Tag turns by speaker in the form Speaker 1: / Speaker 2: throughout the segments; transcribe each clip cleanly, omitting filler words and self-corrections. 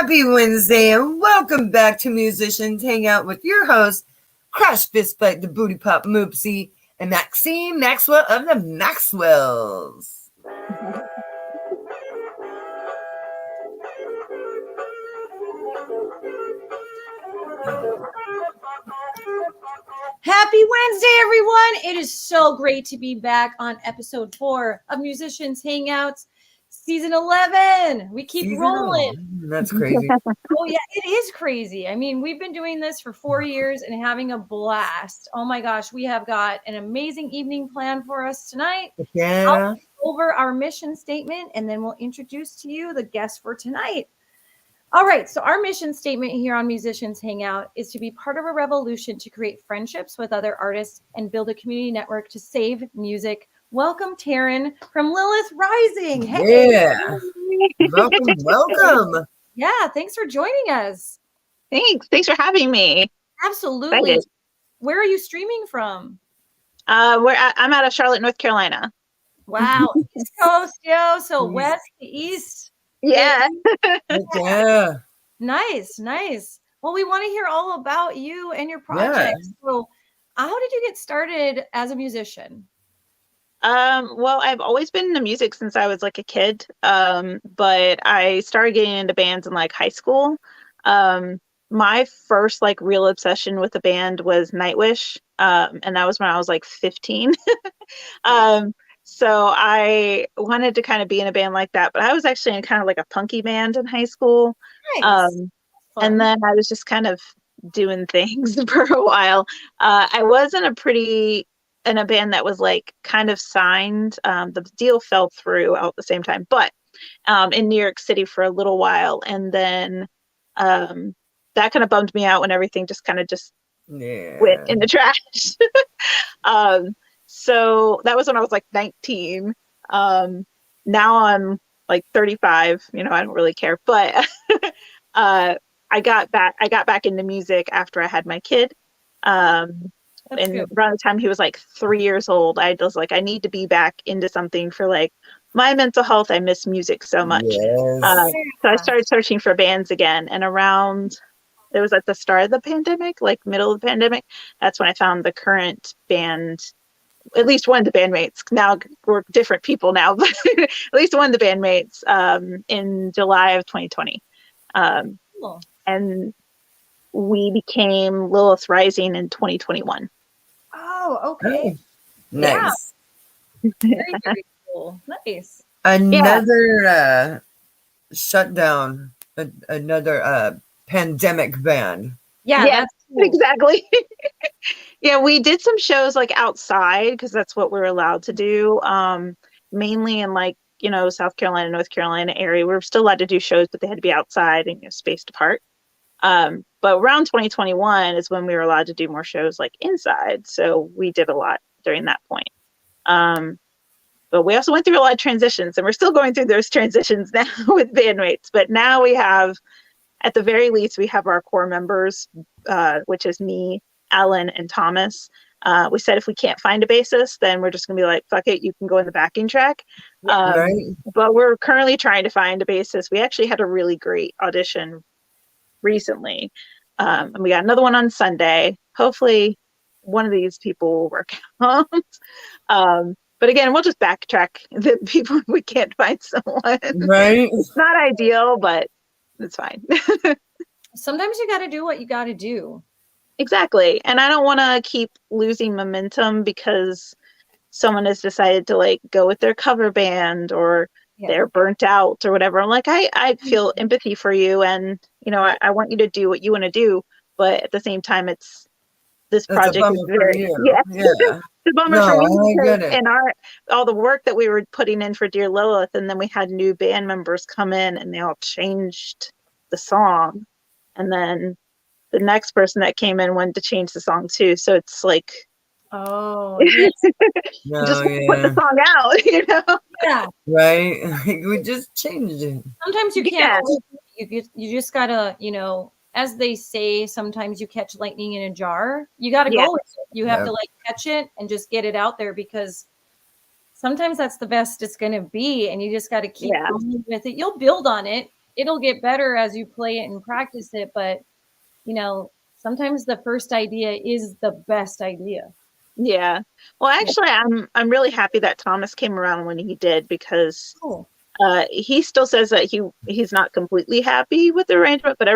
Speaker 1: Happy Wednesday and welcome back to Musicians Hangout with your host, Crash Fistfight, the Booty Pop Moopsie, and Maxine Maxwell of the Maxwells.
Speaker 2: Happy Wednesday, everyone. It is so great to be back on episode 4 of Musicians Hangouts, season 11. We keep rolling.
Speaker 1: That's crazy.
Speaker 2: Oh, yeah, it is crazy. I mean, we've been doing this for 4 years and having a blast. Oh, my gosh. We have got an amazing evening planned for us tonight.
Speaker 1: Yeah.
Speaker 2: I'll go over our mission statement, and then we'll introduce to you the guest for tonight. All right, so our mission statement here on Musicians Hangout is to be part of a revolution to create friendships with other artists and build a community network to save music. Welcome, Taryn from Lilith Rising.
Speaker 1: Hey. Yeah. Welcome.
Speaker 2: Yeah, thanks for joining us.
Speaker 3: Thanks for having me.
Speaker 2: Absolutely. Excited. Where are you streaming from?
Speaker 3: I'm out of Charlotte, North Carolina.
Speaker 2: Wow, East Coast, yo. So west to east.
Speaker 3: Yeah.
Speaker 1: Yeah.
Speaker 2: Nice. Well, we want to hear all about you and your project. Yeah. So how did you get started as a musician?
Speaker 3: Well, I've always been into music since I was like a kid. But I started getting into bands in like high school. My first like real obsession with a band was Nightwish. And that was when I was like 15. So I wanted to kind of be in a band like that, but I was actually in kind of like a punky band in high school. Nice. And then I was just kind of doing things for a while. I was in a band that was like kind of signed. The deal fell through at the same time, but in New York City for a little while. And then that kind of bummed me out when everything just kind of went in the trash. So that was when I was like 19. Now I'm like 35, I don't really care, but I got back into music after I had my kid. And around the time he was like 3 years old, I was like, I need to be back into something for like my mental health. I miss music so much. Yes. So I started searching for bands again, and it was at the start of the pandemic, like middle of the pandemic. That's when I found the current band. At least one of the bandmates. Now we're different people now, but at least one of the bandmates in July of 2020. Cool. And we became Lilith Rising in 2021.
Speaker 2: Oh, okay.
Speaker 1: Nice.
Speaker 2: Yeah. Very, very cool. Nice.
Speaker 1: Another shutdown, another pandemic band.
Speaker 2: Yeah,
Speaker 3: that's cool. Exactly. Yeah, we did some shows like outside because that's what we're allowed to do. Mainly in like, South Carolina, North Carolina area. We're still allowed to do shows, but they had to be outside and spaced apart. But around 2021 is when we were allowed to do more shows like inside. So we did a lot during that point. But we also went through a lot of transitions, and we're still going through those transitions now with bandmates. But now we have, at the very least, we have our core members, which is me, Alan, and Thomas. We said if we can't find a bassist, then we're just gonna be like, fuck it, you can go in the backing track. Right. But we're currently trying to find a bassist. We actually had a really great audition recently, and we got another one on Sunday. Hopefully one of these people will work out. But again, we'll just backtrack the people if we can't find someone.
Speaker 1: Right.
Speaker 3: It's not ideal, but it's fine.
Speaker 2: Sometimes you got to do what you got to do.
Speaker 3: Exactly. And I don't want to keep losing momentum because someone has decided to like go with their cover band or they're burnt out or whatever. I'm like, I feel empathy for you, and I want you to do what you want to do, but at the same time this project is very it's a bummer for me, and all the work that we were putting in for Dear Lilith, and then we had new band members come in and they all changed the song, and then the next person that came in wanted to change the song too. So it's like, just put the song out,
Speaker 2: Yeah.
Speaker 1: Right. We just changed it.
Speaker 2: Sometimes you can't. You just gotta, as they say, sometimes you catch lightning in a jar. You gotta go with it. You have to like catch it and just get it out there, because sometimes that's the best it's gonna be, and you just gotta keep going with it. You'll build on it. it'll get better as you play it and practice it. But, you know, sometimes the first idea is the best idea.
Speaker 3: Yeah. Well, actually, I'm really happy that Thomas came around when he did, because
Speaker 2: Cool.
Speaker 3: he still says that he's not completely happy with the arrangement, but I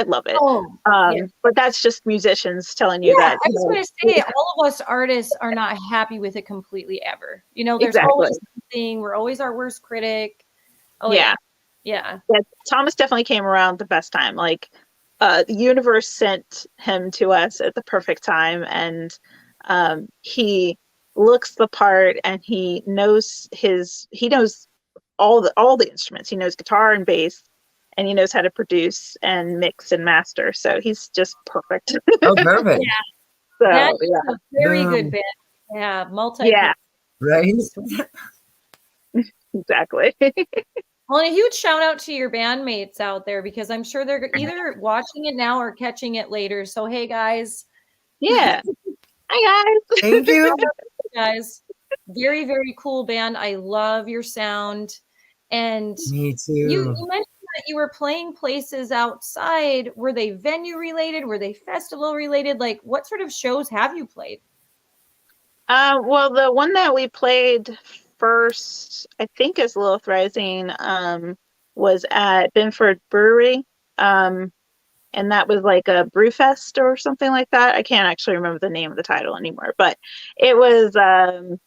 Speaker 3: love it.
Speaker 2: Oh, yeah.
Speaker 3: But that's just musicians telling you
Speaker 2: Yeah,
Speaker 3: that.
Speaker 2: I was going to say, all of us artists are not happy with it completely ever. You know, there's
Speaker 3: Exactly.
Speaker 2: always something. We're always our worst critic. Oh,
Speaker 3: Yeah.
Speaker 2: Yeah.
Speaker 3: Yeah. Thomas definitely came around the best time. Like, the universe sent him to us at the perfect time, and he looks the part, and he knows all the instruments. He knows guitar and bass, and he knows how to produce and mix and master. So he's just perfect.
Speaker 1: Oh, perfect.
Speaker 3: So
Speaker 2: That is
Speaker 3: yeah,
Speaker 2: a very
Speaker 1: Boom.
Speaker 2: good band. Yeah,
Speaker 3: yeah,
Speaker 1: Right?
Speaker 3: exactly.
Speaker 2: Well, and a huge shout out to your bandmates out there, because I'm sure they're either watching it now or catching it later. So, hey, guys.
Speaker 3: Yeah. Hi guys.
Speaker 1: Thank you.
Speaker 2: Guys, very, very cool band. I love your sound. And
Speaker 1: Me too.
Speaker 2: you mentioned that you were playing places outside. Were they venue related? Were they festival related? Like, what sort of shows have you played?
Speaker 3: Well, the one that we played first, I think, is Lilith Rising, was at Binford Brewery. And that was like a brew fest or something like that. I can't actually remember the name of the title anymore, but it was so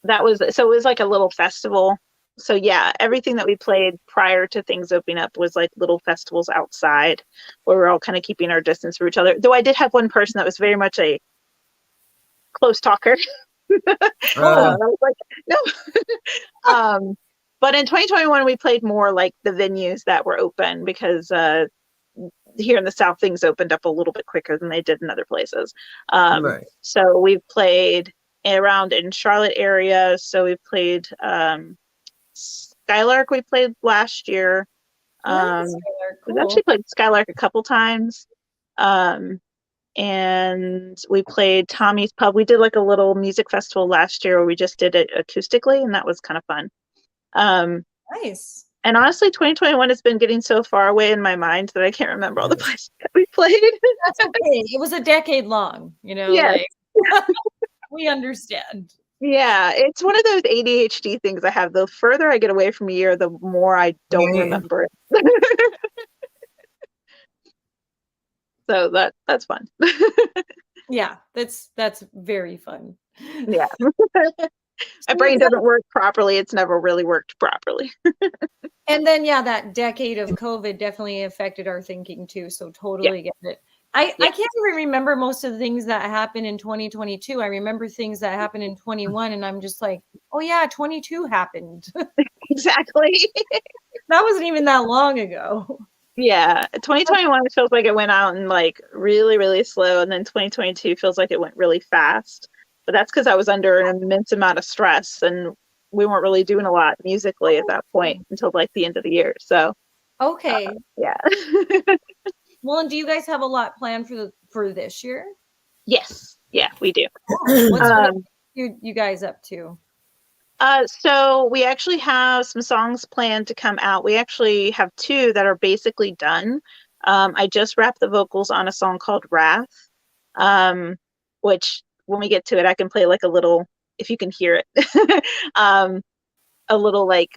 Speaker 3: it was like a little festival. So yeah, everything that we played prior to things opening up was like little festivals outside, where we're all kind of keeping our distance from each other. Though I did have one person that was very much a close talker. I was like, no. But in 2021, we played more like the venues that were open, because here in the South, things opened up a little bit quicker than they did in other places.
Speaker 1: Right.
Speaker 3: So we've played around in Charlotte area. So we played Skylark. We played last year.
Speaker 2: Nice, Taylor.
Speaker 3: We've
Speaker 2: Cool.
Speaker 3: actually played Skylark a couple times. And we played Tommy's Pub. We did like a little music festival last year where we just did it acoustically, and that was kind of fun.
Speaker 2: Nice.
Speaker 3: And honestly, 2021 has been getting so far away in my mind that I can't remember all the places that we played.
Speaker 2: That's okay. It was a decade long, you know,
Speaker 3: Yes.
Speaker 2: like we understand.
Speaker 3: Yeah, it's one of those ADHD things I have. The further I get away from a year, the more I don't
Speaker 1: Right.
Speaker 3: remember it. So that's fun.
Speaker 2: Yeah, that's very fun.
Speaker 3: Yeah. My brain doesn't work properly. It's never really worked properly.
Speaker 2: And then, yeah, that decade of COVID definitely affected our thinking too. So totally get it. I can't even remember most of the things that happened in 2022. I remember things that happened in 21, and I'm just like, oh yeah, 22 happened.
Speaker 3: Exactly.
Speaker 2: That wasn't even that long ago.
Speaker 3: Yeah. 2021 feels like it went out and like really, really slow. And then 2022 feels like it went really fast. But that's because I was under an immense amount of stress, and we weren't really doing a lot musically at that point until like the end of the year. So
Speaker 2: Okay.
Speaker 3: yeah.
Speaker 2: Well, and do you guys have a lot planned for this year?
Speaker 3: Yes. Yeah, we do.
Speaker 2: What you guys up to?
Speaker 3: So we actually have some songs planned to come out. We actually have two that are basically done. I just wrapped the vocals on a song called Wrath, which when we get to it, I can play like a little, if you can hear it, a little like,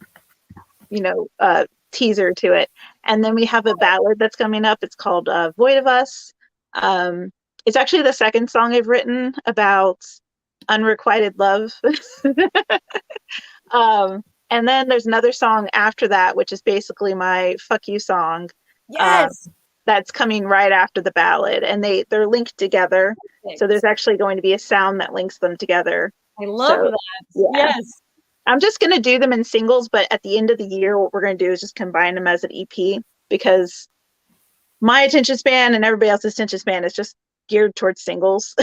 Speaker 3: teaser to it. And then we have a ballad that's coming up. It's called Void of Us. It's actually the second song I've written about unrequited love. And then there's another song after that, which is basically my fuck you song.
Speaker 2: Yes.
Speaker 3: That's coming right after the ballad, and they're linked together.
Speaker 2: Perfect.
Speaker 3: So there's actually going to be a sound that links them together.
Speaker 2: I love that.
Speaker 3: Yeah.
Speaker 2: Yes.
Speaker 3: I'm just going to do them in singles, but at the end of the year, what we're going to do is just combine them as an EP, because my attention span and everybody else's attention span is just geared towards singles.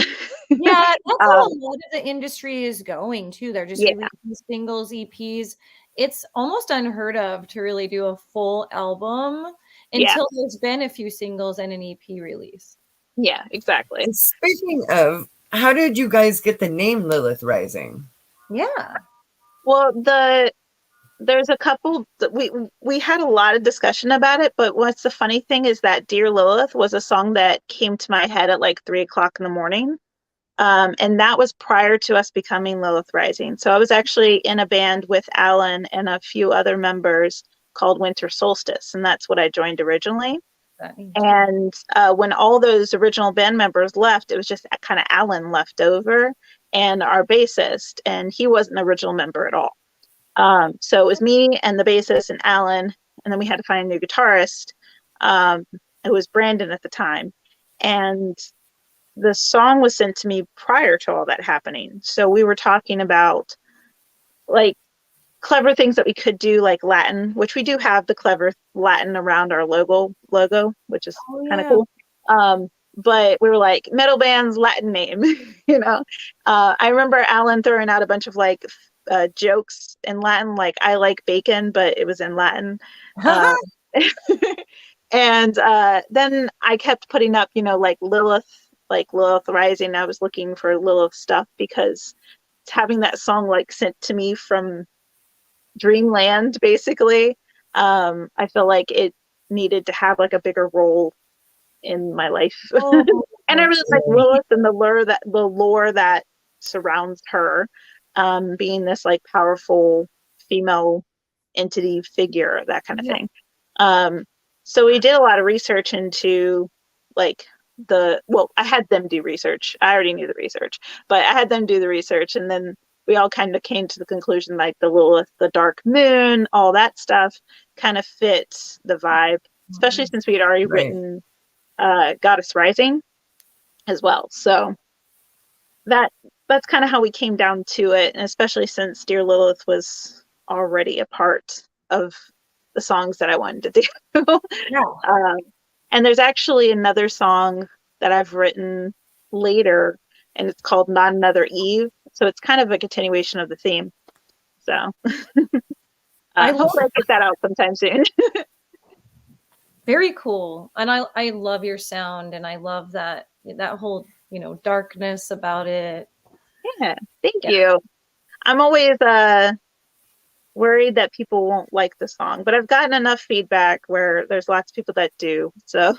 Speaker 2: Yeah, that's how a lot of the industry is going too. They're just releasing singles, EPs. It's almost unheard of to really do a full album until there's been a few singles and an EP release.
Speaker 3: Yeah, exactly.
Speaker 1: And speaking of, how did you guys get the name Lilith Rising?
Speaker 2: Yeah.
Speaker 3: Well, There's a couple that we had a lot of discussion about it, but what's the funny thing is that Dear Lilith was a song that came to my head at like 3 o'clock in the morning. And that was prior to us becoming Lilith Rising. So I was actually in a band with Alan and a few other members called Winter Solstice, and that's what I joined originally. And when all those original band members left, it was just kind of Alan left over and our bassist, and he wasn't an original member at all. So it was me and the bassist and Alan, and then we had to find a new guitarist. It was Brandon at the time. And the song was sent to me prior to all that happening. So we were talking about like clever things that we could do, like Latin, which we do have the clever Latin around our logo, which is kind of cool. But we were like, metal band's Latin name, you know. I remember Alan throwing out a bunch of like jokes in Latin, like I like bacon, but it was in Latin. And then I kept putting up, you know, like Lilith Rising. I was looking for Lilith stuff because having that song like sent to me from Dreamland, basically, I feel like it needed to have like a bigger role in my life. And I really like Lilith and the lore that surrounds her, being this like powerful female entity figure, that kind of thing. So we did a lot of research into like I had them do research. I already knew the research, but I had them do the research, and then we all kind of came to the conclusion like the Lilith, the dark moon, all that stuff kind of fits the vibe, especially since we had already written Goddess Rising as well. So that's kind of how we came down to it, and especially since Dear Lilith was already a part of the songs that I wanted to do. And there's actually another song that I've written later, and it's called Not Another Eve. So it's kind of a continuation of the theme. So I hope I get that out sometime soon.
Speaker 2: Very cool. And I love your sound, and I love that whole, you know, darkness about it.
Speaker 3: Yeah, thank you. I'm always worried that people won't like the song, but I've gotten enough feedback where there's lots of people that do. So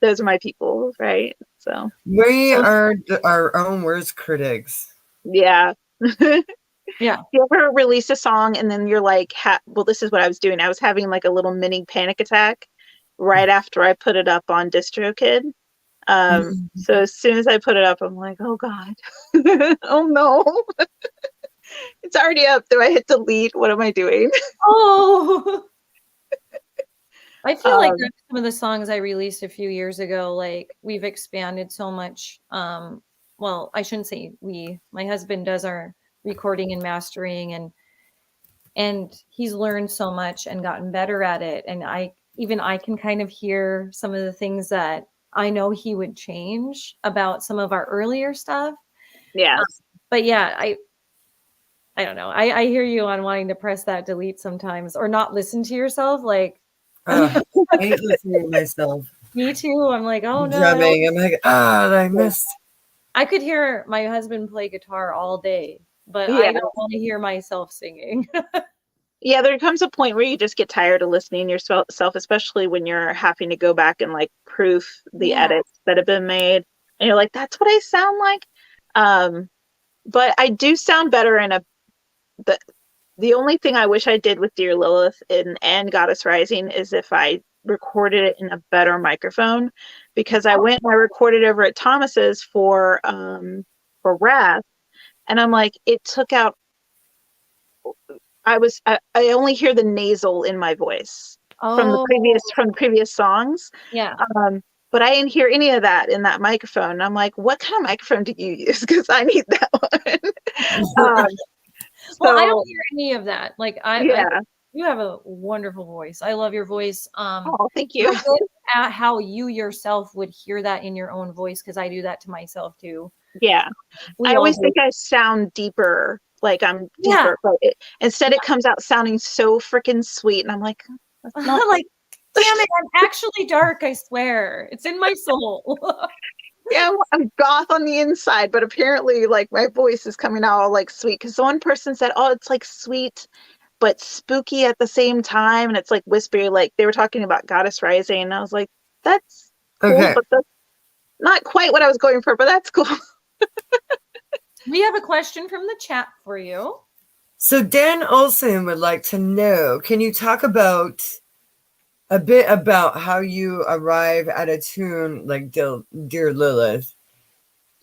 Speaker 3: those are my people, right? So
Speaker 1: we are our own worst critics.
Speaker 3: Yeah.
Speaker 2: Yeah.
Speaker 3: You ever release a song and then you're like, well, this is what I was doing. I was having like a little mini panic attack right after I put it up on DistroKid. So as soon as I put it up, I'm like, oh God, oh no. It's already up. Do I hit delete? What am I doing?
Speaker 2: Oh, I feel like some of the songs I released a few years ago, like we've expanded so much. Well, I shouldn't say we. My husband does our recording and mastering, and he's learned so much and gotten better at it. And I can kind of hear some of the things that I know he would change about some of our earlier stuff.
Speaker 3: Yeah.
Speaker 2: But yeah, I don't know. I hear you on wanting to press that delete sometimes or not listen to yourself. Like,
Speaker 1: I hate listening to myself.
Speaker 2: Me too. I'm like, oh no.
Speaker 1: Drumming. I'm like, I missed.
Speaker 2: I could hear my husband play guitar all day, but I don't want to hear myself singing.
Speaker 3: Yeah, there comes a point where you just get tired of listening yourself, especially when you're having to go back and like proof the edits that have been made. And you're like, that's what I sound like. But I do sound better in the only thing I wish I did with Dear Lilith and Goddess Rising is if I recorded it in a better microphone, because I went and I recorded over at Thomas's for Wrath, and I'm like, it took out. I only hear the nasal in my voice from the previous songs.
Speaker 2: Yeah.
Speaker 3: But I didn't hear any of that in that microphone. And I'm like, what kind of microphone do you use? Because I need that one.
Speaker 2: Well, I don't hear any of that. Like you have a wonderful voice. I love your voice.
Speaker 3: Oh, thank you.
Speaker 2: At how you yourself would hear that in your own voice, because I do that to myself too.
Speaker 3: Yeah. I always think I sound deeper. Like I'm deeper, but instead it comes out sounding so freaking sweet. And I'm like, that's not
Speaker 2: like, damn it, I'm actually dark, I swear. It's in my soul.
Speaker 3: Yeah, I'm goth on the inside, but apparently like my voice is coming out all like sweet. Because one person said, oh, it's like sweet but spooky at the same time. And it's like whispery, like they were talking about Goddess Rising. And I was like, that's cool,
Speaker 1: Okay.
Speaker 3: but that's not quite what I was going for, but that's cool.
Speaker 2: We have a question from the chat for you.
Speaker 1: So Dan Olson would like to know, can you talk about a bit about how you arrive at a tune like Dear Lilith?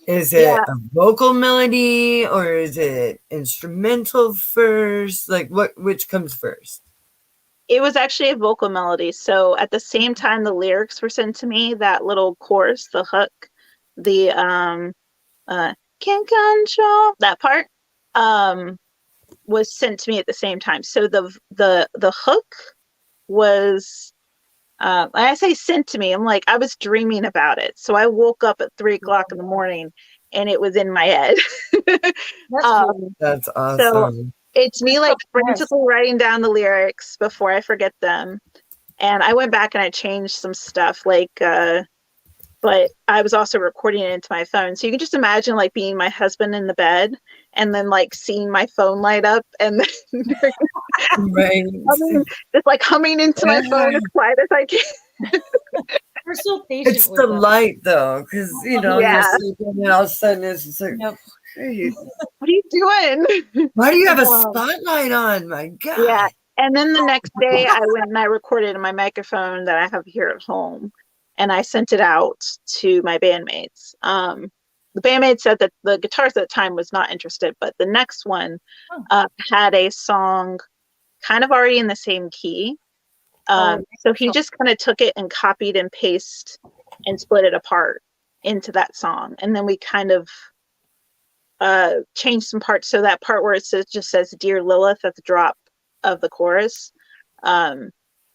Speaker 1: Is it
Speaker 3: Yeah.
Speaker 1: a vocal melody or is it instrumental first? Like which comes first?
Speaker 3: It was actually a vocal melody. So at the same time the lyrics were sent to me, that little chorus, the hook, the can't control, that part was sent to me at the same time. So the hook was I say sent to me, I'm like, I was dreaming about it. So I woke up at 3:00 in the morning and it was in my head.
Speaker 1: That's
Speaker 3: So
Speaker 1: awesome.
Speaker 3: it's me like frantically writing down the lyrics before I forget them. And I went back and I changed some stuff, like but I was also recording it into my phone. So you can just imagine like being my husband in the bed and then like seeing my phone light up and then
Speaker 1: Right.
Speaker 3: just like humming into my phone as quiet as I can.
Speaker 2: We're so patient.
Speaker 1: It's the light though, because you're
Speaker 3: Yeah.
Speaker 1: sleeping and all of a sudden it's just like,
Speaker 2: Yep.
Speaker 1: hey,
Speaker 3: What are you doing?
Speaker 1: why do you have a spotlight on? My God.
Speaker 3: Yeah. And then the next day I went and I recorded in my microphone that I have here at home and I sent it out to my bandmates. The bandmate said that the guitarist at the time was not interested, but the next one had a song kind of already in the same key. So he just kind of took it and copied and pasted and split it apart into that song. And then we kind of changed some parts. So that part where it just says Dear Lilith at the drop of the chorus,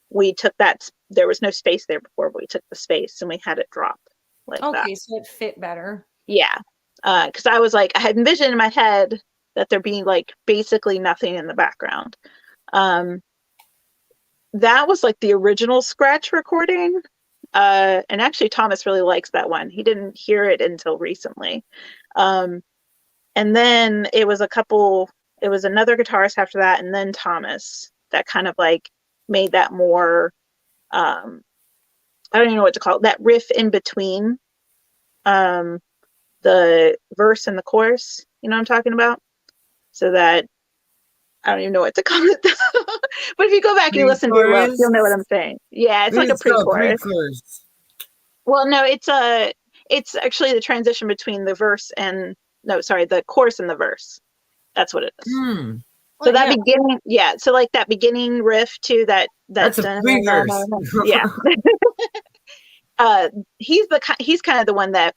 Speaker 3: we took that, there was no space there before, but we took the space and we had it drop like that.
Speaker 2: Okay, so it fit better.
Speaker 3: Yeah. Because I was like, I had envisioned in my head that there being like basically nothing in the background. That was like the original scratch recording. And actually Thomas really likes that one. He didn't hear it until recently. And then it was another guitarist after that, and then Thomas that kind of like made that more, I don't even know what to call it, that riff in between the verse and the chorus, you know what I'm talking about? So that, I don't even know what to call it. But if you go back and you listen to it, you'll know what I'm saying. Yeah, it's like a pre-chorus. Well, no, it's actually the transition between the the chorus and the verse. That's what it is. So that beginning, so like that beginning riff to that's
Speaker 1: a pre-verse.
Speaker 3: Yeah. He's kind of the one that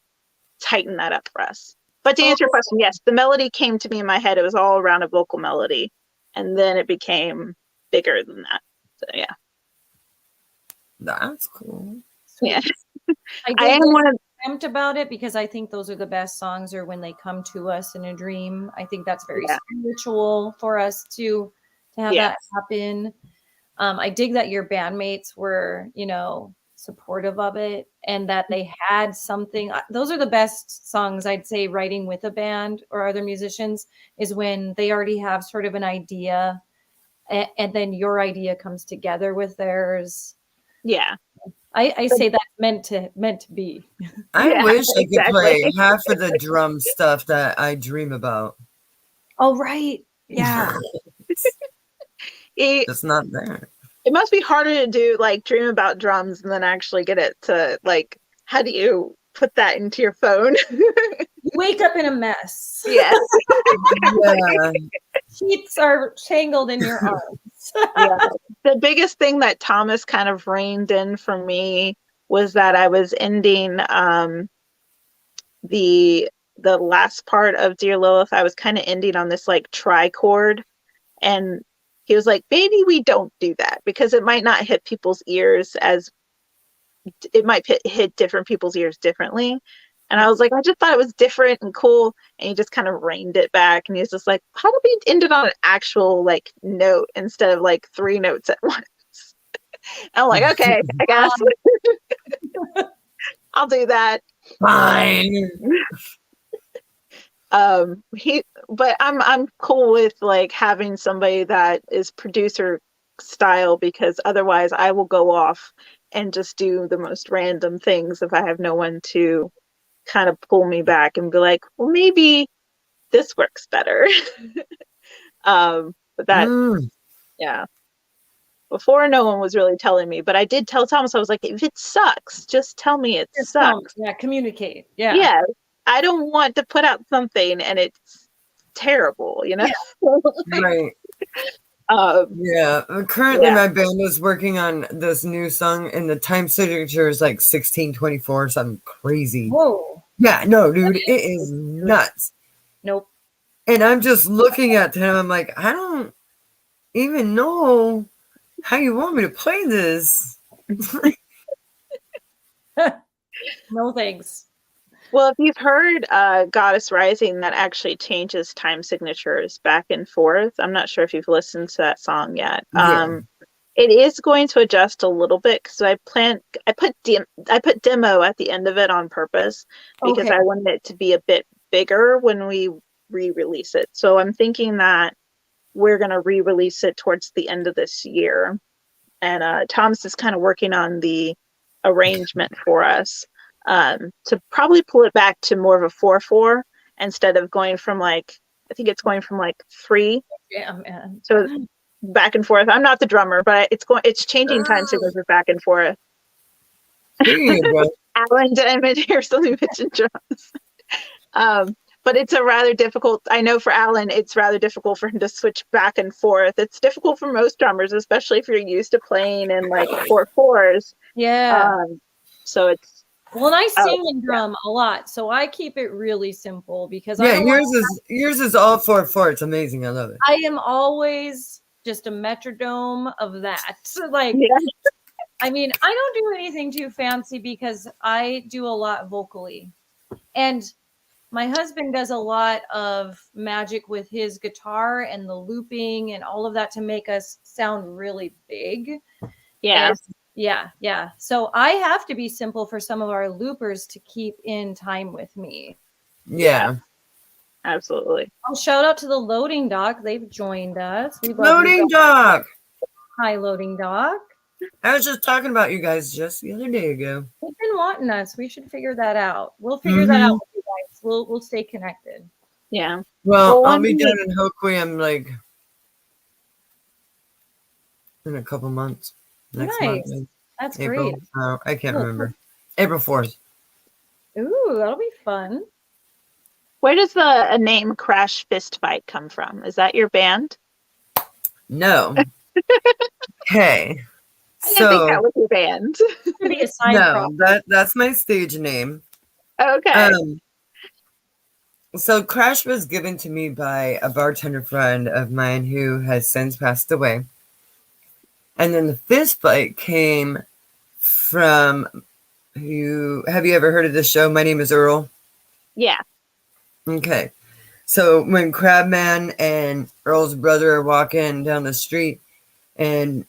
Speaker 3: tightened that up for us. But to answer your question, yes, the melody came to me in my head. It was all around a vocal melody, and then it became bigger than that. So yeah,
Speaker 1: that's cool.
Speaker 3: Yeah,
Speaker 2: I am one of dreamt about it because I think those are the best songs, or when they come to us in a dream. I think that's very spiritual for us to have that happen. I dig that your bandmates were, supportive of it and that they had something. Those are the best songs, I'd say, writing with a band or other musicians, is when they already have sort of an idea and then your idea comes together with theirs.
Speaker 3: Yeah.
Speaker 2: I say that's meant to be.
Speaker 1: I wish I could play half of the drum stuff that I dream about.
Speaker 2: Oh, right. Yeah.
Speaker 1: It's not there.
Speaker 3: It must be harder to do, like, dream about drums and then actually get it to, like, how do you put that into your phone?
Speaker 2: You wake up in a mess.
Speaker 3: Yeah.
Speaker 2: Sheets are tangled in your arms.
Speaker 3: Yeah. The biggest thing that Thomas kind of reined in for me was that I was ending the last part of Dear Lilith. I was kind of ending on this like trichord, and he was like, maybe we don't do that because it might not hit people's ears as it might hit different people's ears differently. And I was like, I just thought it was different and cool. And he just kind of reined it back. And he's just like, how do we end it on an actual like note instead of like 3 notes at once? I'm like, okay, I guess I'll do that.
Speaker 1: Fine.
Speaker 3: but I'm cool with like having somebody that is producer style, because otherwise I will go off and just do the most random things if I have no one to kind of pull me back and be like, well, maybe this works better. But that,
Speaker 1: Mm,
Speaker 3: yeah. Before, no one was really telling me, but I did tell Thomas, I was like, if it sucks, just tell me it
Speaker 2: Just tell me.
Speaker 3: sucks.
Speaker 2: Yeah, communicate. Yeah.
Speaker 3: Yeah, I don't want to put out something and it's terrible, you know?
Speaker 1: right.
Speaker 3: um,
Speaker 1: Yeah. Currently,
Speaker 3: yeah.
Speaker 1: my band is working on this new song, and the time signature is like 1624, something crazy.
Speaker 2: Whoa.
Speaker 1: Yeah, no, dude, it is nuts.
Speaker 2: Nope.
Speaker 1: And I'm just looking at him. I'm like, I don't even know how you want me to play this.
Speaker 2: No thanks.
Speaker 3: Well, if you've heard Goddess Rising, that actually changes time signatures back and forth. I'm not sure if you've listened to that song yet.
Speaker 1: Yeah.
Speaker 3: It is going to adjust a little bit because I put demo at the end of it on purpose because
Speaker 2: Okay.
Speaker 3: I wanted it to be a bit bigger when we re-release it. So I'm thinking that we're going to re-release it towards the end of this year. And Thomas is kind of working on the arrangement for us to probably pull it back to more of a 4/4 instead of going from like, I think it's going from like 3.
Speaker 2: Yeah, man.
Speaker 3: So back and forth. I'm not the drummer, but it's changing time signatures back and forth.
Speaker 1: Speaking of drums,
Speaker 3: Alan Diamond here, something pitching drums. But it's a rather difficult, I know for Alan, it's rather difficult for him to switch back and forth. It's difficult for most drummers, especially if you're used to playing in like 4/4s.
Speaker 2: Yeah.
Speaker 3: So it's,
Speaker 2: Well, and I sing and drum a lot, so I keep it really simple because
Speaker 1: yeah, yours is all 4/4. It's amazing. I love it.
Speaker 2: I am always just a metrodome of that. So, like,
Speaker 3: yeah.
Speaker 2: I mean, I don't do anything too fancy because I do a lot vocally. And my husband does a lot of magic with his guitar and the looping and all of that to make us sound really big.
Speaker 3: Yeah.
Speaker 2: And yeah. So I have to be simple for some of our loopers to keep in time with me.
Speaker 1: Yeah.
Speaker 3: Absolutely.
Speaker 2: I'll shout out to the loading dock. They've joined us. We love
Speaker 1: Loading
Speaker 2: you.
Speaker 1: dock.
Speaker 2: Hi, loading dock.
Speaker 1: I was just talking about you guys just the other day ago.
Speaker 2: They've been wanting us. We should figure that out. We'll figure that out with you guys. We'll stay connected.
Speaker 3: Yeah.
Speaker 1: Well,
Speaker 3: Well,
Speaker 1: I'll be down in Hoquiam like in a couple months. Next month. Like
Speaker 2: That's
Speaker 1: April.
Speaker 2: great.
Speaker 1: Oh, I can't remember. April 4th.
Speaker 2: Ooh, that'll be fun.
Speaker 3: Where does the name Crash Fist Fight come from? Is that your band?
Speaker 1: No. Hey.
Speaker 3: I didn't think that was your band.
Speaker 2: Could be a side
Speaker 1: No,
Speaker 2: project.
Speaker 1: that's my stage name.
Speaker 3: Okay.
Speaker 1: So Crash was given to me by a bartender friend of mine who has since passed away. And then the fist fight came from have you ever heard of this show? My Name is Earl.
Speaker 3: Yeah.
Speaker 1: Okay. So when Crabman and Earl's brother are walking down the street and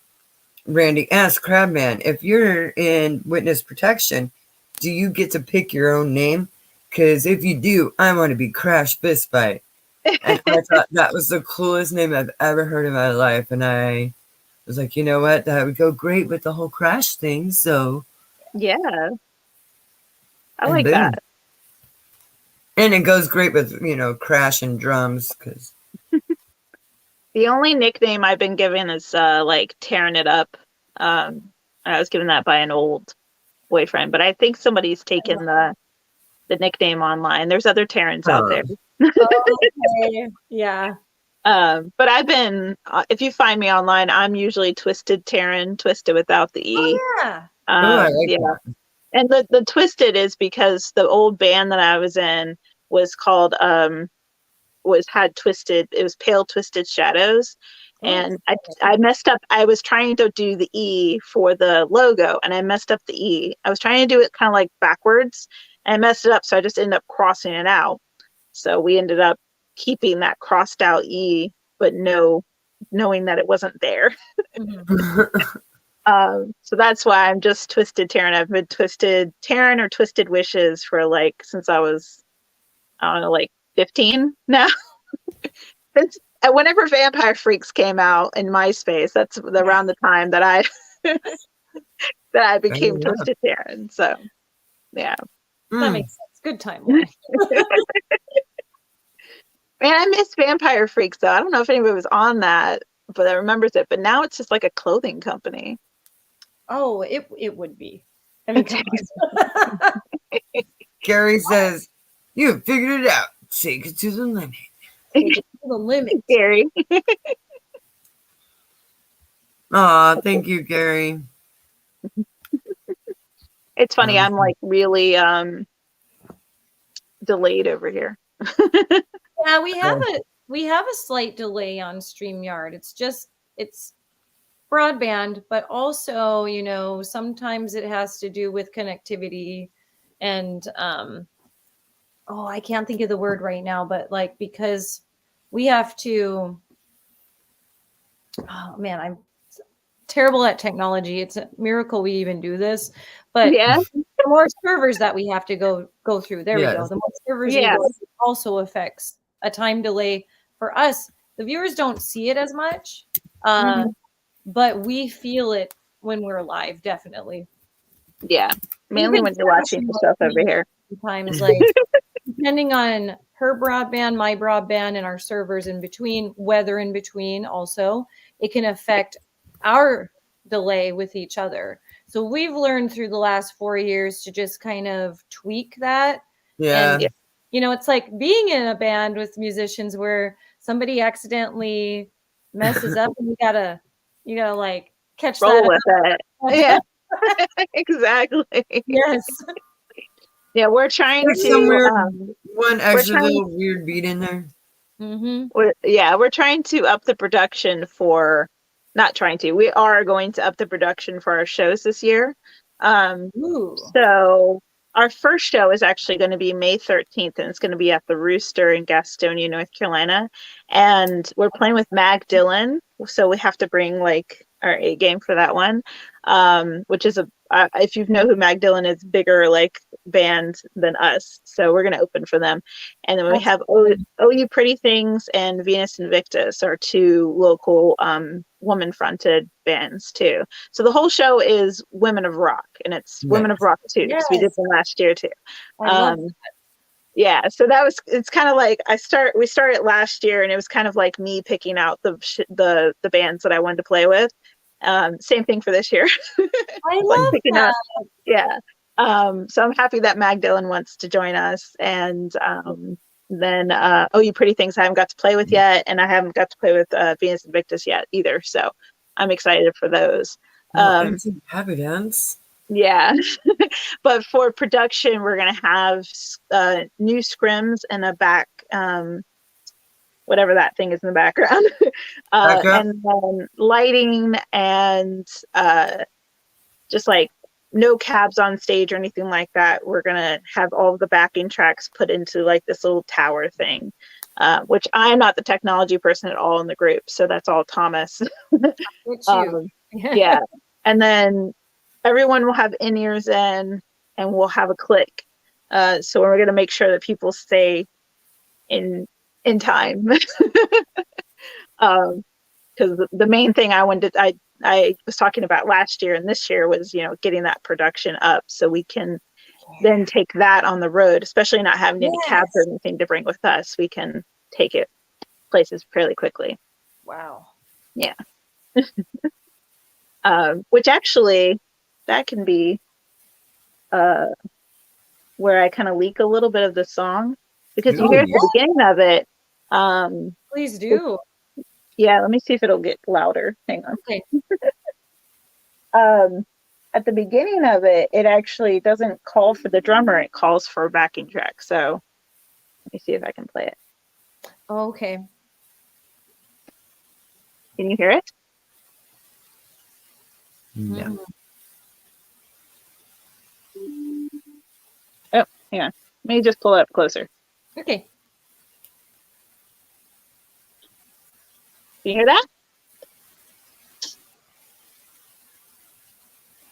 Speaker 1: Randy asks Crabman, if you're in witness protection, do you get to pick your own name? Because if you do, I want to be Crash Fist Fight. And I thought that was the coolest name I've ever heard in my life. And I was like, you know what? That would go great with the whole Crash thing. So
Speaker 3: Yeah. I
Speaker 1: and
Speaker 3: like
Speaker 1: boom.
Speaker 3: that.
Speaker 1: And it goes great with, Crash and drums. Because
Speaker 3: The only nickname I've been given is like Tearing It Up. I was given that by an old boyfriend, but I think somebody's taken the nickname online. There's other Terrans out there.
Speaker 2: Okay. Yeah.
Speaker 3: But I've been, if you find me online, I'm usually Twisted Terran, Twisted without the E.
Speaker 2: Oh, yeah.
Speaker 1: I like
Speaker 3: yeah.
Speaker 1: that.
Speaker 3: And the Twisted is because the old band that I was in was called had twisted, it was Pale Twisted Shadows. And I messed up. I was trying to do the E for the logo and I messed up the E. I was trying to do it kind of like backwards and I messed it up. So I just ended up crossing it out. So we ended up keeping that crossed out E, but knowing that it wasn't there. So that's why I'm just Twisted Terran. I've been Twisted Terran or Twisted Wishes for since I was, I don't know, 15 now. whenever Vampire Freaks came out in MySpace, that's around the time that I that I became
Speaker 1: Oh,
Speaker 3: Twisted Taryn. So yeah.
Speaker 2: That
Speaker 1: Mm.
Speaker 2: makes sense. Good timeline.
Speaker 3: Man, I miss Vampire Freaks though. I don't know if anybody was on that, but that remembers it. But now it's just like a clothing company.
Speaker 2: Oh, it would be. I mean, come on.
Speaker 1: Gary says, "You have figured it out. Take it to the limit."
Speaker 2: Take it to the limit.
Speaker 3: Gary.
Speaker 1: Aw, thank you, Gary.
Speaker 3: It's funny, I'm like really delayed over here.
Speaker 2: Yeah, we have a slight delay on StreamYard. It's broadband, but also, you know, sometimes it has to do with connectivity and oh, I can't think of the word right now, but like because we have to oh man, I'm terrible at technology. It's a miracle we even do this. But
Speaker 3: Yeah.
Speaker 2: the more servers that we have to go through, there we go.
Speaker 1: Yes.
Speaker 2: The more servers we
Speaker 3: Yes.
Speaker 2: go through also affects a time delay for us. The viewers don't see it as much,
Speaker 3: Mhm.
Speaker 2: but we feel it when we're live, definitely.
Speaker 3: Yeah. Mainly
Speaker 2: Even
Speaker 3: when you're watching the stuff over here.
Speaker 2: sometimes, like depending on her broadband, my broadband, and our servers in between, weather in between, also it can affect our delay with each other. So we've learned through the last 4 years to just kind of tweak that.
Speaker 1: Yeah.
Speaker 2: And, you know, it's like being in a band with musicians where somebody accidentally messes up and you gotta like catch
Speaker 3: Roll
Speaker 2: that
Speaker 3: with it.
Speaker 2: up.
Speaker 3: Yeah. Exactly.
Speaker 2: Yes.
Speaker 3: Yeah, we're trying
Speaker 1: There's
Speaker 3: to
Speaker 1: some weird, one
Speaker 3: we're
Speaker 1: extra
Speaker 3: trying
Speaker 1: little weird beat in there.
Speaker 2: Mm-hmm.
Speaker 3: we're trying to up the production for not trying to. We are going to up the production for our shows this year.
Speaker 2: Ooh.
Speaker 3: So our first show is actually going to be May 13th, and it's going to be at the Rooster in Gastonia, North Carolina. And we're playing with Mag Dillon, so we have to bring like our A game for that one, which is if you know who Mag Dillon is, bigger like band than us. So we're going to open for them. And then we have Oh You Pretty Things and Venus Invictus are two local woman-fronted bands too. So the whole show is Women of Rock, and it's Women of Rock 2 because we did them last year too.
Speaker 2: I love that.
Speaker 3: Yeah, so it's kind of like we started last year, and it was kind of like me picking out the bands that I wanted to play with. Same thing for this year.
Speaker 2: I
Speaker 3: Like
Speaker 2: love
Speaker 3: picking
Speaker 2: that.
Speaker 3: up, yeah. So I'm happy that Mag Dillon wants to join us, and then Oh You Pretty Things I haven't got to play with yet, and I haven't got to play with Venus Invictus yet either. So I'm excited for those.
Speaker 1: And some happy dance.
Speaker 3: Yeah. But for production, we're going to have new scrims and a back, whatever that thing is in the background, and then lighting and just like no cabs on stage or anything like that. We're going to have all of the backing tracks put into like this little tower thing, which I'm not the technology person at all in the group. So that's all Thomas.
Speaker 2: It's you.
Speaker 3: Yeah. And then everyone will have in-ears in, and we'll have a click. So we're going to make sure that people stay in time. Because the main thing I was talking about last year and this year was, you know, getting that production up so we can then take that on the road, especially not having any cabs or anything to bring with us. We can take it places fairly quickly.
Speaker 2: Wow.
Speaker 3: Yeah. Which actually, that can be where I kind of leak a little bit of the song, because you hear at the beginning of it.
Speaker 2: Please do.
Speaker 3: Yeah, let me see if it'll get louder. Hang on.
Speaker 2: Okay.
Speaker 3: At the beginning of it, it actually doesn't call for the drummer, it calls for a backing track. So let me see if I can play it.
Speaker 2: Okay.
Speaker 3: Can you hear it?
Speaker 1: Yeah.
Speaker 3: Oh, hang on. Let me just pull it up closer.
Speaker 2: Okay.
Speaker 3: Can you hear that?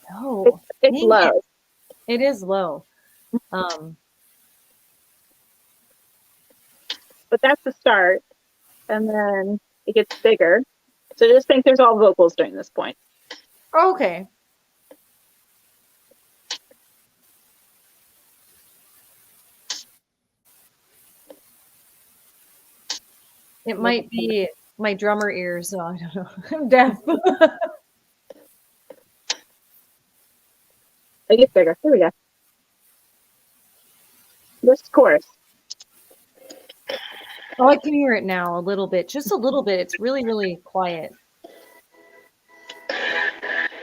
Speaker 2: No.
Speaker 3: It's low.
Speaker 2: It is low.
Speaker 3: But that's the start. and then it gets bigger. So just think there's all vocals during this point.
Speaker 2: Okay. It might be my drummer ears, so I don't know. I'm deaf.
Speaker 3: It gets bigger. Here we go. This chorus.
Speaker 2: Oh, I can hear it now a little bit, just a little bit. It's really, really quiet.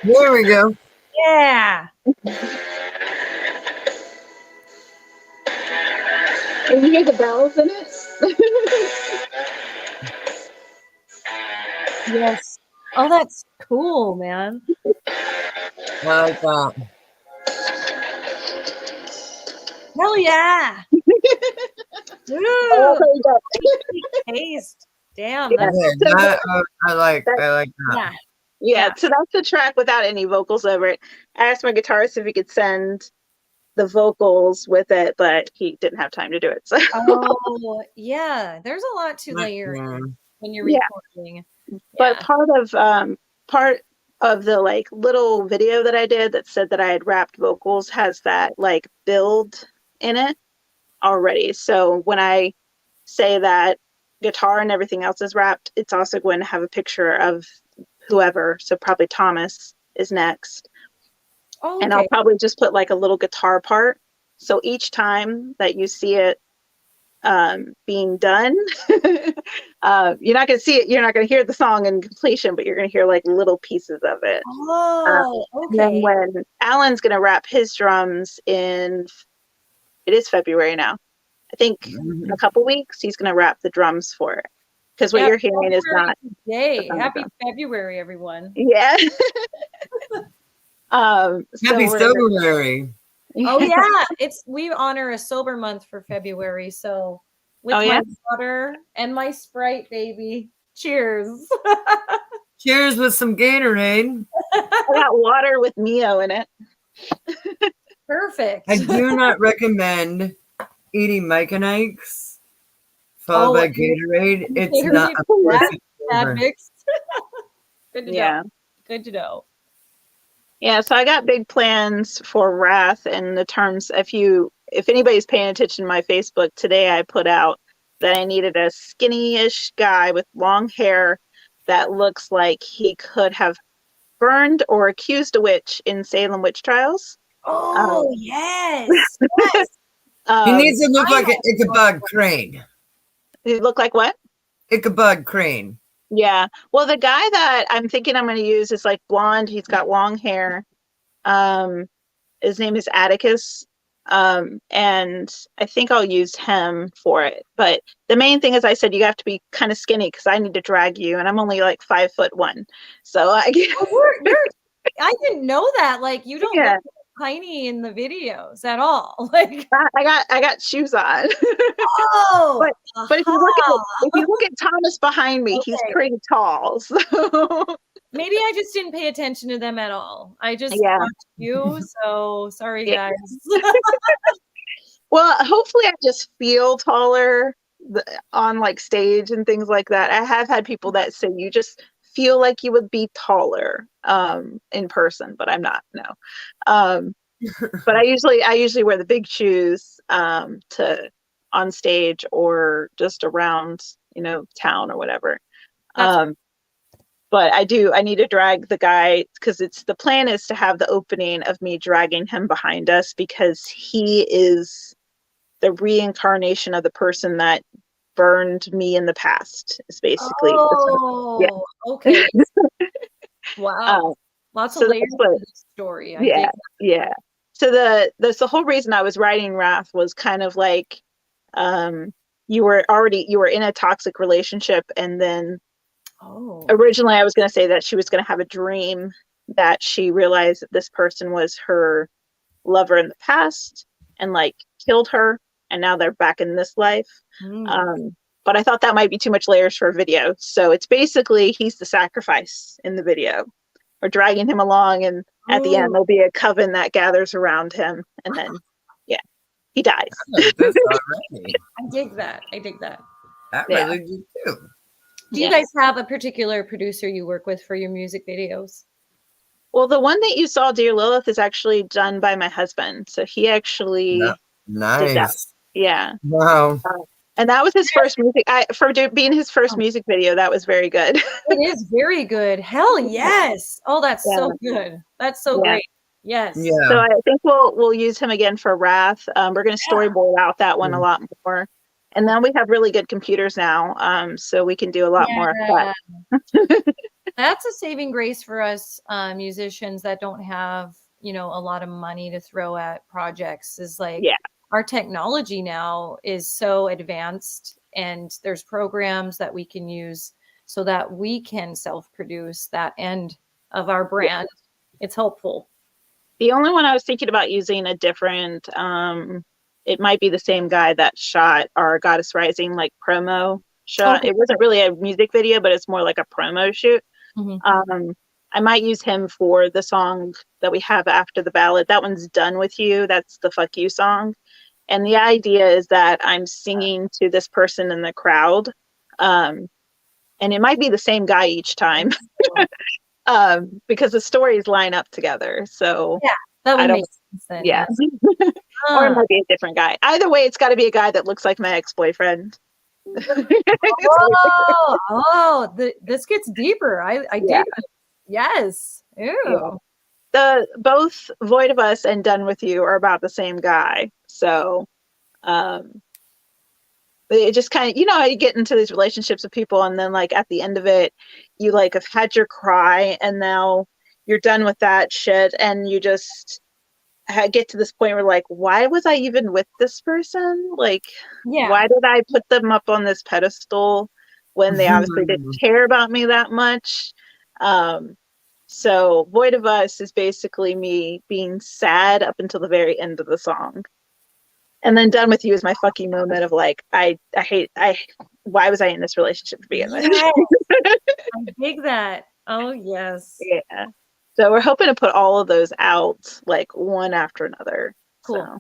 Speaker 1: There we go.
Speaker 2: Yeah.
Speaker 3: And you hear the bells in it?
Speaker 2: Yes. Oh, that's cool, man.
Speaker 1: I like that.
Speaker 2: Hell yeah.
Speaker 3: Oh,
Speaker 2: Ooh,
Speaker 3: there you go.
Speaker 2: taste. Damn,
Speaker 3: Yeah.
Speaker 2: that's
Speaker 1: I like that.
Speaker 2: yeah.
Speaker 3: Yeah, so that's the track without any vocals over it. I asked my guitarist if he could send the vocals with it, but he didn't have time to do it. So
Speaker 2: Oh, yeah. There's a lot to layer in when you're
Speaker 3: Yeah.
Speaker 2: recording.
Speaker 3: But
Speaker 2: Yeah.
Speaker 3: part of the like little video that I did that said that I had wrapped vocals has that like build in it already. So when I say that guitar and everything else is wrapped, it's also going to have a picture of whoever. So probably Thomas is next.
Speaker 2: Oh,
Speaker 3: And I'll
Speaker 2: okay.
Speaker 3: probably just put like a little guitar part. So each time that you see it being done, you're not going to see it. You're not going to hear the song in completion, but you're going to hear like little pieces of it.
Speaker 2: Oh,
Speaker 3: And then
Speaker 2: okay.
Speaker 3: when Alan's going to wrap his drums it is February now. I think in a couple weeks he's going to wrap the drums for it. Because what
Speaker 2: Yeah,
Speaker 3: you're hearing is not.
Speaker 2: Yay.
Speaker 3: the
Speaker 2: Happy
Speaker 3: drum.
Speaker 2: February, everyone.
Speaker 3: Yeah.
Speaker 1: Happy February.
Speaker 2: Oh yeah, we honor a sober month for February. So with my water and my Sprite, baby. Cheers.
Speaker 1: Cheers with some Gatorade.
Speaker 3: I got water with Mio in it.
Speaker 2: Perfect.
Speaker 1: I do not recommend eating Mike and Ike's followed by Gatorade. It's not a perfect
Speaker 2: that mixed. Good to
Speaker 3: Yeah.
Speaker 2: know. Good to know.
Speaker 3: Yeah, so I got big plans for Wrath and the terms. If anybody's paying attention to my Facebook today, I put out that I needed a skinny-ish guy with long hair that looks like he could have burned or accused a witch in Salem witch trials.
Speaker 2: Oh yes, yes.
Speaker 1: He needs to look like an Ichabod Crane.
Speaker 3: He look like what?
Speaker 1: Ichabod Crane.
Speaker 3: Yeah. Well, the guy that I'm thinking I'm going to use is like blonde. He's got long hair. His name is Atticus. And I think I'll use him for it. But the main thing is I said you have to be kind of skinny because I need to drag you, and I'm only like 5'1". So I
Speaker 2: didn't know that. Like you don't look tiny in the videos at all. Like
Speaker 3: I got shoes on.
Speaker 2: Oh,
Speaker 3: but if you look at Thomas behind me, he's pretty tall. So
Speaker 2: maybe I just didn't pay attention to them at all. I just watched you. So sorry, guys.
Speaker 3: Well, hopefully I just feel taller on like stage and things like that. I have had people that say you just feel like you would be taller in person, but I'm not. No. But I usually wear the big shoes to on stage or just around, town or whatever. But I need to drag the guy because the plan is to have the opening of me dragging him behind us because he is the reincarnation of the person that burned me in the past is basically.
Speaker 2: Okay. Wow. Lots of layers to the story.
Speaker 3: Yeah. So the whole reason I was writing Wrath was kind of like you were in a toxic relationship, and then originally I was going to say that she was going to have a dream that she realized that this person was her lover in the past and like killed her, and now they're back in this life. But I thought that might be too much layers for a video, so it's basically he's the sacrifice in the video. We're dragging him along, and at the end there'll be a coven that gathers around him, and then he dies.
Speaker 1: I dig that.
Speaker 2: I dig that.
Speaker 1: I really do too.
Speaker 2: Do you guys have a particular producer you work with for your music videos?
Speaker 3: Well, the one that you saw, Dear Lilith, is actually done by my husband. So he actually did that.
Speaker 1: Nice.
Speaker 3: Yeah.
Speaker 1: Wow.
Speaker 3: And that was his first music. Being his first music video, that was very good.
Speaker 2: It is very good. Hell yes. Oh, that's so good. That's so great. Yes.
Speaker 1: Yeah.
Speaker 3: So I think we'll use him again for Wrath. We're going to storyboard out that one a lot more. And then we have really good computers now, so we can do a lot more of that.
Speaker 2: That's a saving grace for us musicians that don't have, a lot of money to throw at projects. Is like our technology now is so advanced, and there's programs that we can use so that we can self-produce that end of our brand. It's helpful.
Speaker 3: The only one I was thinking about using a different, it might be the same guy that shot our Goddess Rising like promo shot. Okay. It wasn't really a music video, but it's more like a promo shoot. Mm-hmm. I might use him for the song that we have after the ballad. That one's Done With You. That's the Fuck You song. And the idea is that I'm singing to this person in the crowd. And it might be the same guy each time. Because the stories line up together. So
Speaker 2: that would make sense then.
Speaker 3: Yeah. Or it might be a different guy. Either way, it's got to be a guy that looks like my ex-boyfriend.
Speaker 2: This gets deeper. I dig it. Yes. Ew.
Speaker 3: Yeah. Both Void of Us and Done With You are about the same guy. So it just kind of, how you get into these relationships with people, and then like at the end of it, you like have had your cry, and now you're done with that shit, and you just get to this point where like, why was I even with this person? Like, why did I put them up on this pedestal when they obviously didn't care about me that much? So Void of Us is basically me being sad up until the very end of the song. And then Done With You is my fucking moment of like, why was I in this relationship to begin with?
Speaker 2: I dig that. Oh, yes.
Speaker 3: Yeah. So we're hoping to put all of those out like one after another.
Speaker 2: Cool.
Speaker 3: So,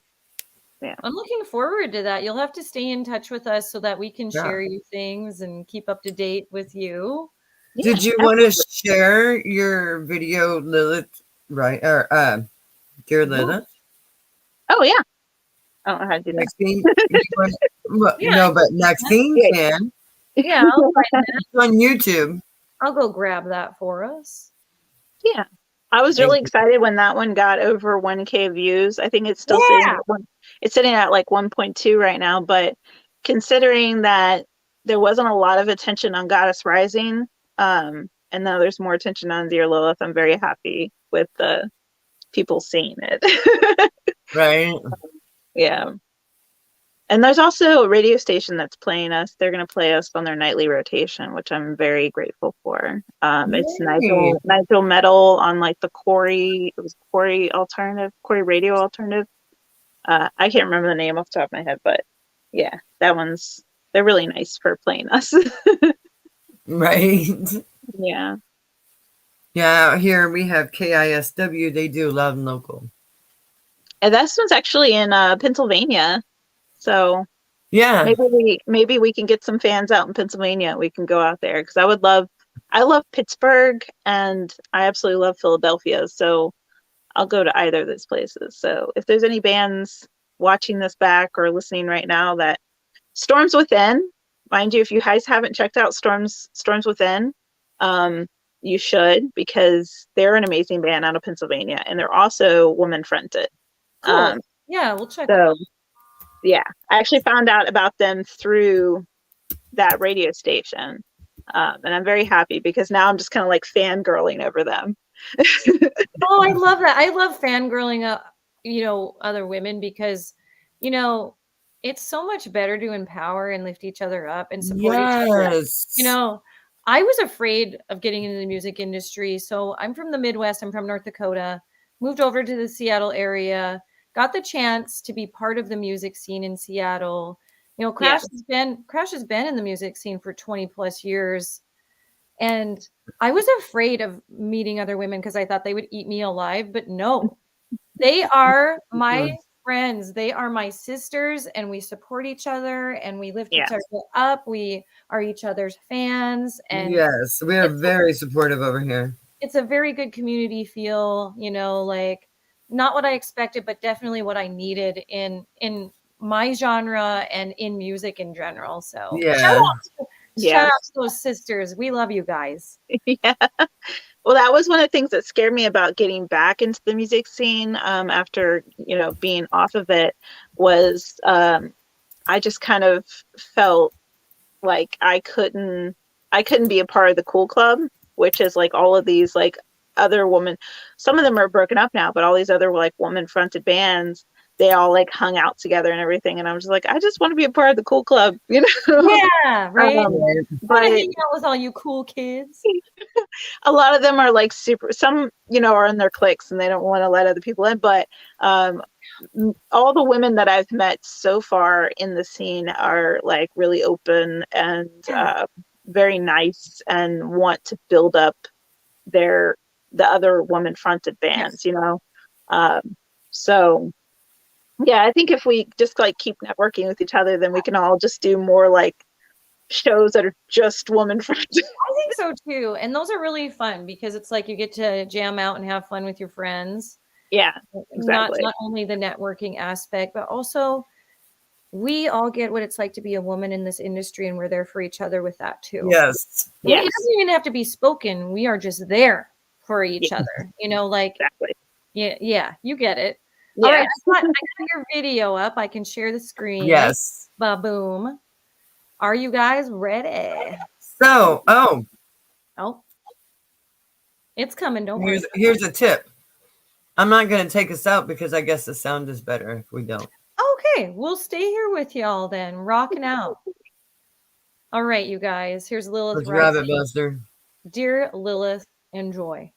Speaker 3: yeah.
Speaker 2: I'm looking forward to that. You'll have to stay in touch with us so that we can share you things and keep up to date with you.
Speaker 1: Did you want to share your video, Lilith, right? Or Dear Lilith?
Speaker 3: Oh, yeah. I don't know how to do that.
Speaker 1: No, but Maxine can.
Speaker 2: Yeah, I'll find that.
Speaker 1: It's on YouTube.
Speaker 2: I'll go grab that for us.
Speaker 3: Yeah. I was really excited when that one got over 1K views. I think it's still sitting at like 1.2 right now, but considering that there wasn't a lot of attention on Goddess Rising, and now there's more attention on Dear Lilith, I'm very happy with the people seeing it.
Speaker 1: Right.
Speaker 3: Yeah. And there's also a radio station that's playing us. They're going to play us on their nightly rotation, which I'm very grateful for. It's Nigel Metal on like the Corey Radio Alternative. I can't remember the name off the top of my head, but yeah, they're really nice for playing us.
Speaker 1: Right.
Speaker 3: Yeah.
Speaker 1: Yeah, here we have KISW. They do Loud and Local.
Speaker 3: And this one's actually in Pennsylvania. So
Speaker 1: yeah,
Speaker 3: maybe we can get some fans out in Pennsylvania. We can go out there because I love Pittsburgh and I absolutely love Philadelphia. So I'll go to either of those places. So if there's any bands watching this back or listening right now, that Storms Within, mind you, if you guys haven't checked out Storms Within, you should, because they're an amazing band out of Pennsylvania and they're also woman fronted.
Speaker 2: Cool. Yeah, we'll check it out.
Speaker 3: Yeah, I actually found out about them through that radio station. And I'm very happy because now I'm just kind of like fangirling over them.
Speaker 2: Oh, I love that. I love fangirling up, other women because, it's so much better to empower and lift each other up and support each other. I was afraid of getting into the music industry. So I'm from the Midwest. I'm from North Dakota, moved over to the Seattle area, got the chance to be part of the music scene in Seattle. Crash has been in the music scene for 20 plus years. And I was afraid of meeting other women because I thought they would eat me alive, but no, they are my friends. They are my sisters, and we support each other, and we lift each
Speaker 3: Yeah.
Speaker 2: other up. We are each other's fans, and
Speaker 1: Yes, we are very supportive over here.
Speaker 2: it's a very good community feel, like not what I expected, but definitely what I needed in my genre and in music in general. So
Speaker 1: Yeah.
Speaker 2: shout
Speaker 3: Yeah.
Speaker 2: out to those sisters. We love you guys.
Speaker 3: Yeah. Well, that was one of the things that scared me about getting back into the music scene after, being off of it was I just kind of felt like I couldn't be a part of the cool club, which is like all of these like other women. Some of them are broken up now, but all these other like woman fronted bands, they all like hung out together and everything. And I was like, I just want to be a part of the cool club,
Speaker 2: Yeah, right.
Speaker 3: Um,
Speaker 2: Want to
Speaker 3: but
Speaker 2: hang out with all you cool kids.
Speaker 3: a lot of them are like super, some, are in their cliques and they don't want to let other people in. But all the women that I've met so far in the scene are like really open and very nice and want to build up the other woman fronted bands, Um, so yeah, I think if we just like keep networking with each other, then we can all just do more like shows that are just woman fronted.
Speaker 2: I think so too. And those are really fun because it's like you get to jam out and have fun with your friends.
Speaker 3: Yeah, exactly.
Speaker 2: Not only the networking aspect, but also we all get what it's like to be a woman in this industry, and we're there for each other with that too.
Speaker 1: Yes.
Speaker 2: It doesn't even have to be spoken. We are just there for each other. Like
Speaker 3: exactly.
Speaker 2: Yeah, you get it.
Speaker 3: Yeah.
Speaker 2: All right, I got your video up. I can share the screen.
Speaker 1: Yes.
Speaker 2: Ba-boom. Are you guys ready?
Speaker 1: So,
Speaker 2: Oh, it's coming. Don't worry.
Speaker 1: Here's a tip. I'm not going to take us out because I guess the sound is better if we don't.
Speaker 2: Okay, we'll stay here with y'all then, rocking out. All right, you guys. Here's Lilith.
Speaker 1: Let's Rabbit Buster.
Speaker 2: Dear Lilith, enjoy.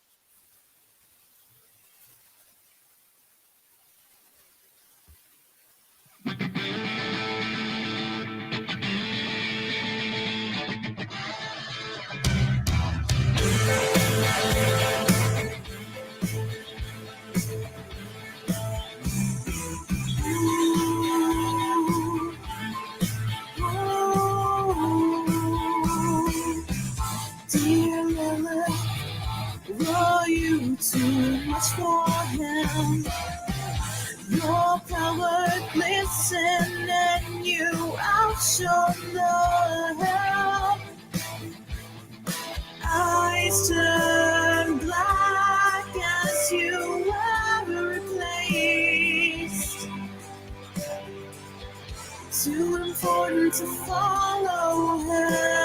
Speaker 4: Dear Lilith, were you too much for him? Your power glistened and you outshone the help. Eyes turned black as you were replaced. Too important to follow her.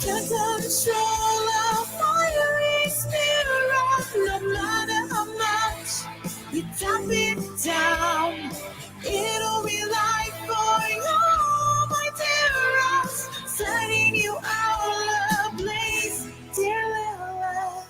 Speaker 4: Can't control a fiery spirit, no matter how much you tap it down. It'll be like pouring all my tears, setting you out ablaze, dear Lilith.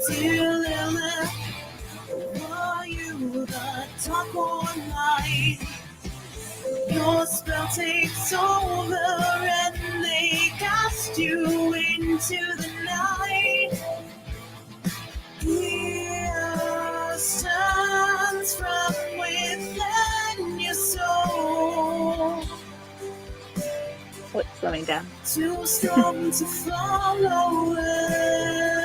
Speaker 4: Dear Lilith, were you the top or night? Your spell takes over and they cast you into the night. Fear stands from within your soul.
Speaker 3: What's slowing down?
Speaker 4: Too strong to follow her.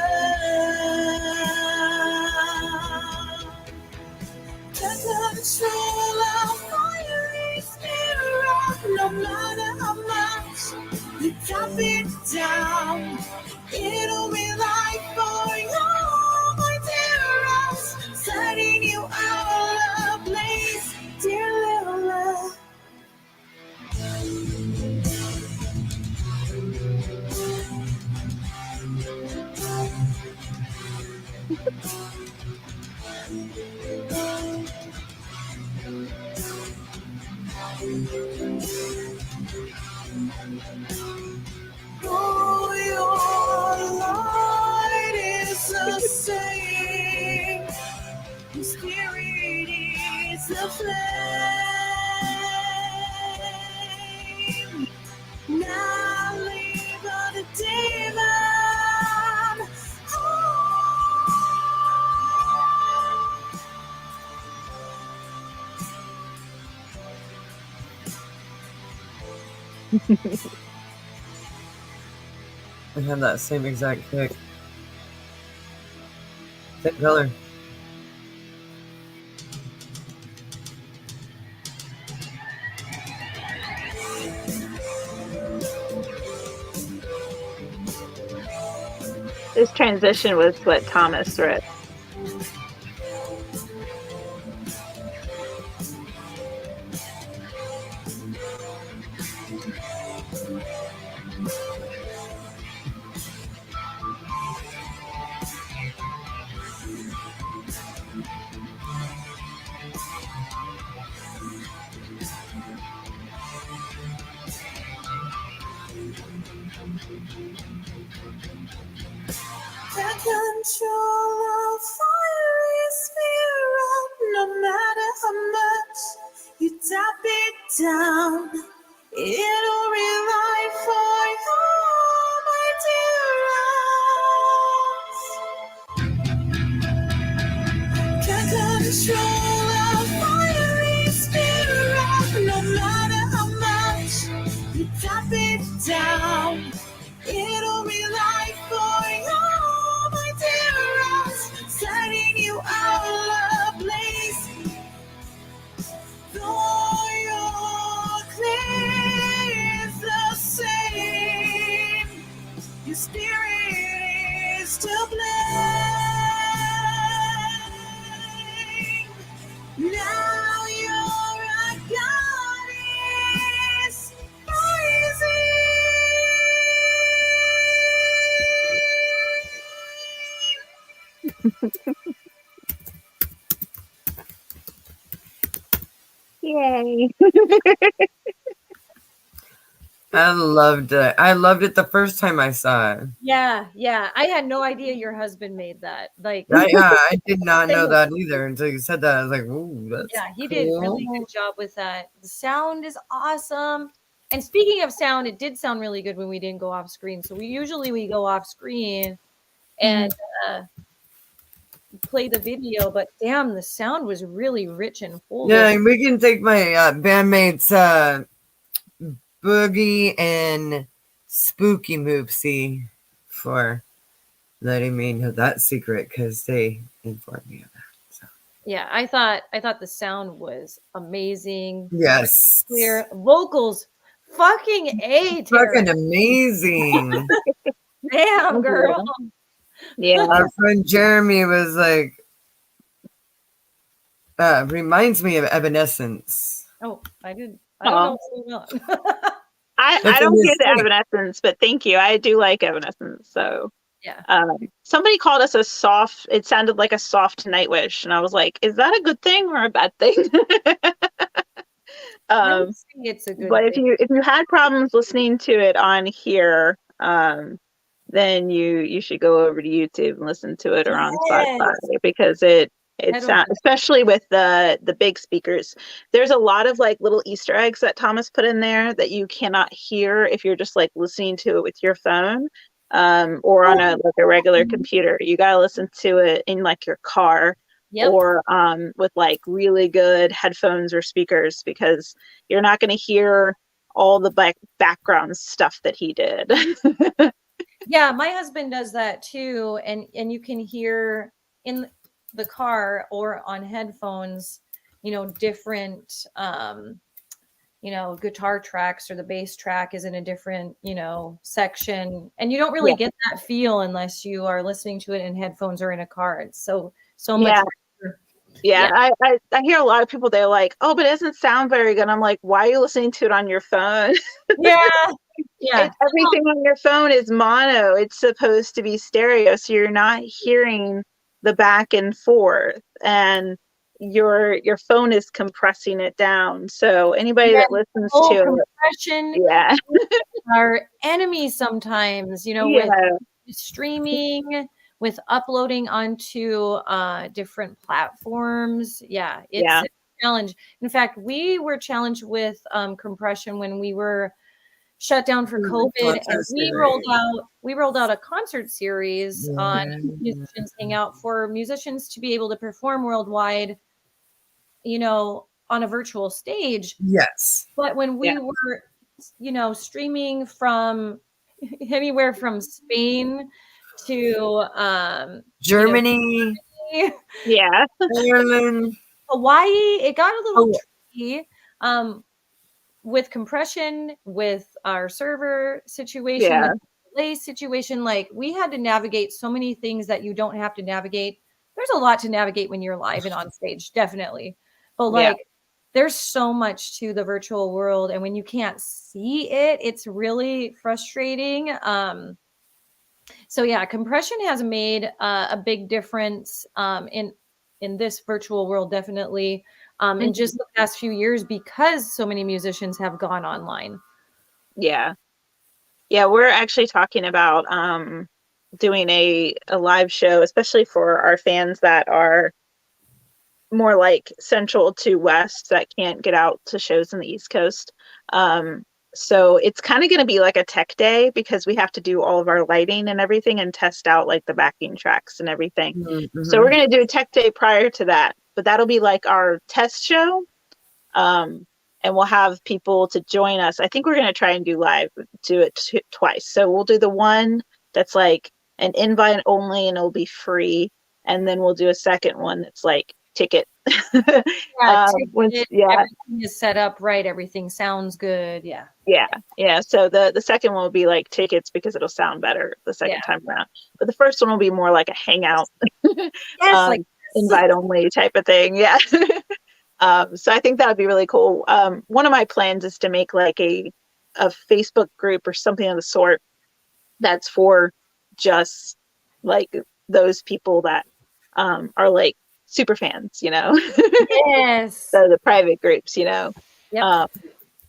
Speaker 4: Can't control a fiery spirit, no matter how much you tap it down. It'll be like pouring all my tears, setting you out ablaze, dear Lilith. Oh, your light is a saying the flame. Now leave all the demon.
Speaker 1: I had that same exact kick. Same color.
Speaker 3: This transition was what Thomas wrote.
Speaker 4: The control of fiery spirit, no matter how much you tap it down, it'll relight for you, my dearest. The control of fiery spirit, no matter how much you tap it down, it'll relight for you, my dearest, setting you all ablaze. Though your claim's the same, your spirit is to blame. Now you're a goddess rising.
Speaker 3: Yay.
Speaker 1: I loved it. I loved it the first time I saw it.
Speaker 2: Yeah. I had no idea your husband made that. Like,
Speaker 1: I did not know that either until you said that. I was like, ooh, that's
Speaker 2: yeah, he
Speaker 1: cool.
Speaker 2: did a really good job with that. The sound is awesome. And speaking of sound, it did sound really good when we didn't go off screen. So we go off screen and play the video, but damn, the sound was really rich and full.
Speaker 1: Yeah, and we can take my bandmates Boogie and Spooky Moopsie for letting me know that secret because they informed me of that. So.
Speaker 2: Yeah, I thought the sound was amazing.
Speaker 1: Yes.
Speaker 2: Clear vocals, fucking A.
Speaker 1: Fucking amazing.
Speaker 2: Damn, girl.
Speaker 3: Yeah.
Speaker 1: Our friend Jeremy was like, reminds me of Evanescence.
Speaker 2: Oh, I don't know what's going on.
Speaker 3: I don't hear the Evanescence, but thank you. I do like Evanescence. So
Speaker 2: yeah.
Speaker 3: Somebody called us it sounded like a soft Nightwish, and I was like, is that a good thing or a bad thing?
Speaker 2: It's a good
Speaker 3: but
Speaker 2: thing.
Speaker 3: if you had problems listening to it on here, then you should go over to YouTube and listen to it or on Spotify, because it sounds, especially with the big speakers, there's a lot of like little Easter eggs that Thomas put in there that you cannot hear if you're just like listening to it with your phone or on a regular computer. You got to listen to it in like your car. Yep. Or with like really good headphones or speakers, because you're not going to hear all the background stuff that he did.
Speaker 2: Yeah, my husband does that too, and you can hear in the car or on headphones, different guitar tracks, or the bass track is in a different section, and you don't really get that feel unless you are listening to it in headphones or in a car. It's so much.
Speaker 3: Yeah, I hear a lot of people, they're like, oh, but it doesn't sound very good. I'm like, why are you listening to it on your phone?
Speaker 2: Yeah.
Speaker 3: Everything on your phone is mono. It's supposed to be stereo, so you're not hearing the back and forth, and your phone is compressing it down. So anybody that listens to
Speaker 2: compression, our enemies sometimes, with streaming, with uploading onto different platforms. It's challenge. In fact, we were challenged with compression when we were shut down for COVID, and we rolled out a concert series on Musicians Hangout for musicians to be able to perform worldwide, you know, on a virtual stage.
Speaker 1: Yes.
Speaker 2: But when we were, you know, streaming from anywhere from Spain to
Speaker 1: Germany,
Speaker 3: Yeah.
Speaker 1: Ireland,
Speaker 2: Hawaii, it got a little tricky. With compression, with our server situation, with the delay situation, like we had to navigate so many things that you don't have to navigate. There's a lot to navigate when you're live and on stage, definitely. But like there's so much to the virtual world, and when you can't see it, it's really frustrating. So yeah, compression has made a big difference in this virtual world, definitely. In just the past few years, because so many musicians have gone online.
Speaker 3: Yeah. Yeah, we're actually talking about doing a live show, especially for our fans that are more like central to west that can't get out to shows in the East Coast. So it's kind of going to be like a tech day because we have to do all of our lighting and everything and test out like the backing tracks and everything.
Speaker 1: Mm-hmm.
Speaker 3: So we're going to do a tech day prior to that, but that'll be like our test show. And we'll have people to join us. I think we're going to try and do it twice. So we'll do the one that's like an invite only and it'll be free. And then we'll do a second one that's like ticket.
Speaker 2: Everything is set up right. Everything sounds good.
Speaker 3: Yeah. So the second one will be like tickets because it'll sound better the second time around. But the first one will be more like a hangout, like invite only type of thing. Yeah. So I think that would be really cool. One of my plans is to make like a Facebook group or something of the sort that's for just like those people that are like super fans, you know.
Speaker 2: Yes.
Speaker 3: So the private groups, you know.
Speaker 2: Yep.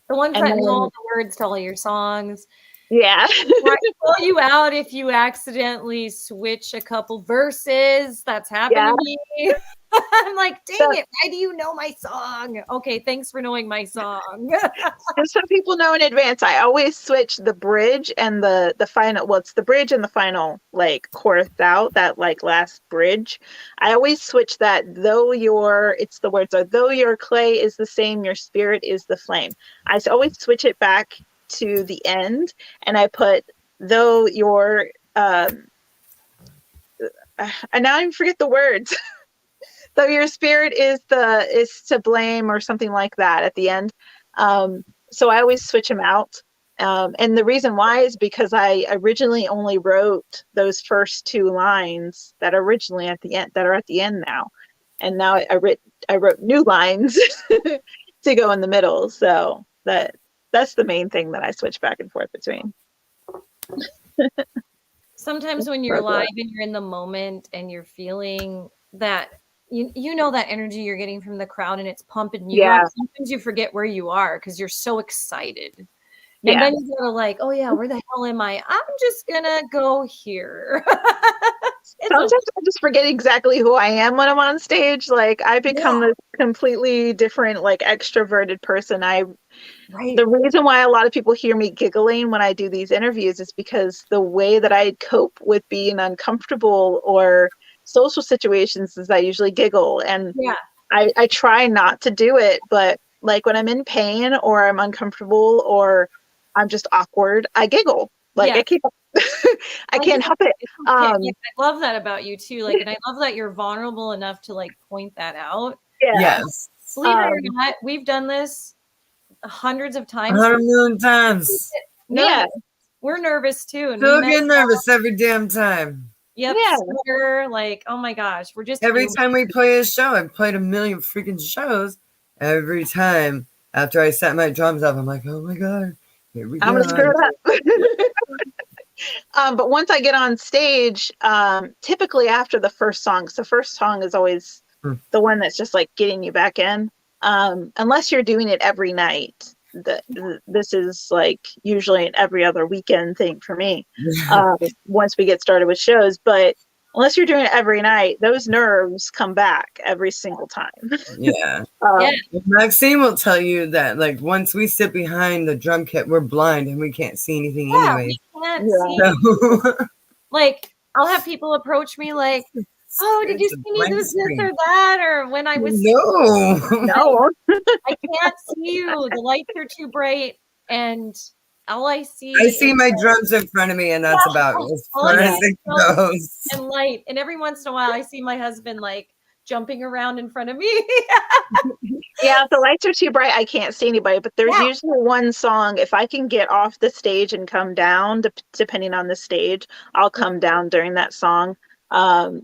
Speaker 2: The ones that know all the words to all your songs.
Speaker 3: Yeah.
Speaker 2: Might call you out if you accidentally switch a couple verses. That's happened to me. I'm like, dang it, why do you know my song? Okay, thanks for knowing my song.
Speaker 3: And some people know in advance. I always switch the bridge and the final. Well, it's the bridge and the final like chorus out, that like last bridge. I always switch that. Though your clay is the same, your spirit is the flame. I always switch it back to the end, and I put though your I now I forget the words. Though your spirit is to blame or something like that at the end. So I always switch them out. And the reason why is because I originally only wrote those first two lines that are originally at the end, that are at the end now. And now I wrote new lines to go in the middle. So that's the main thing that I switch back and forth between.
Speaker 2: Sometimes when you're live and you're in the moment and you're feeling that, you know that energy you're getting from the crowd and it's pumping you up. Sometimes you forget where you are because you're so excited. And then you go like, oh yeah, where the hell am I? I'm just gonna go here.
Speaker 3: Sometimes I just forget exactly who I am when I'm on stage. Like I become this completely different, like extroverted person. The reason why a lot of people hear me giggling when I do these interviews is because the way that I cope with being uncomfortable or social situations is I usually giggle, and I try not to do it, but like when I'm in pain or I'm uncomfortable or I'm just awkward, I giggle. Like I can't I can't help it.
Speaker 2: I love that about you too. Like, and I love that you're vulnerable enough to like point that out.
Speaker 1: Yes.
Speaker 2: Believe it or not, we've done this hundreds of times.
Speaker 1: 100 million times.
Speaker 2: We're nervous too. And
Speaker 1: still get nervous every damn time.
Speaker 2: Yep. We're like, oh my gosh, we're just
Speaker 1: every time we play a show. I've played a million freaking shows. Every time after I set my drums up, I'm like, oh my god, here we go.
Speaker 3: I'm gonna screw it up. But once I get on stage, typically after the first song, so the first song is always the one that's just like getting you back in. Unless you're doing it every night. This is like usually an every other weekend thing for me once we get started with shows. But unless you're doing it every night, those nerves come back every single time.
Speaker 1: Yeah.
Speaker 2: Yeah.
Speaker 1: Maxine will tell you that, like, once we sit behind the drum kit, we're blind and we can't see anything anyway.
Speaker 2: We can't
Speaker 3: Yeah.
Speaker 2: see.
Speaker 1: So,
Speaker 2: Like, I'll have people approach me like, "Oh, did you
Speaker 1: it's a
Speaker 2: see me
Speaker 1: blank
Speaker 2: do this
Speaker 1: screen.
Speaker 2: or that?" Or when I was,
Speaker 1: No.
Speaker 3: No.
Speaker 2: I can't see you. The lights are too bright, and all I see
Speaker 1: I see
Speaker 2: is
Speaker 1: my drums in front of me, and that's about as
Speaker 2: all I
Speaker 1: far
Speaker 2: see
Speaker 1: as
Speaker 2: is
Speaker 1: it
Speaker 2: drums
Speaker 1: goes.
Speaker 2: and light. And every once in a while, I see my husband like jumping around in front of me.
Speaker 3: Yeah, if the lights are too bright, I can't see anybody. But there's
Speaker 2: Yeah.
Speaker 3: usually one song. If I can get off the stage and come down, depending on the stage, I'll come down during that song.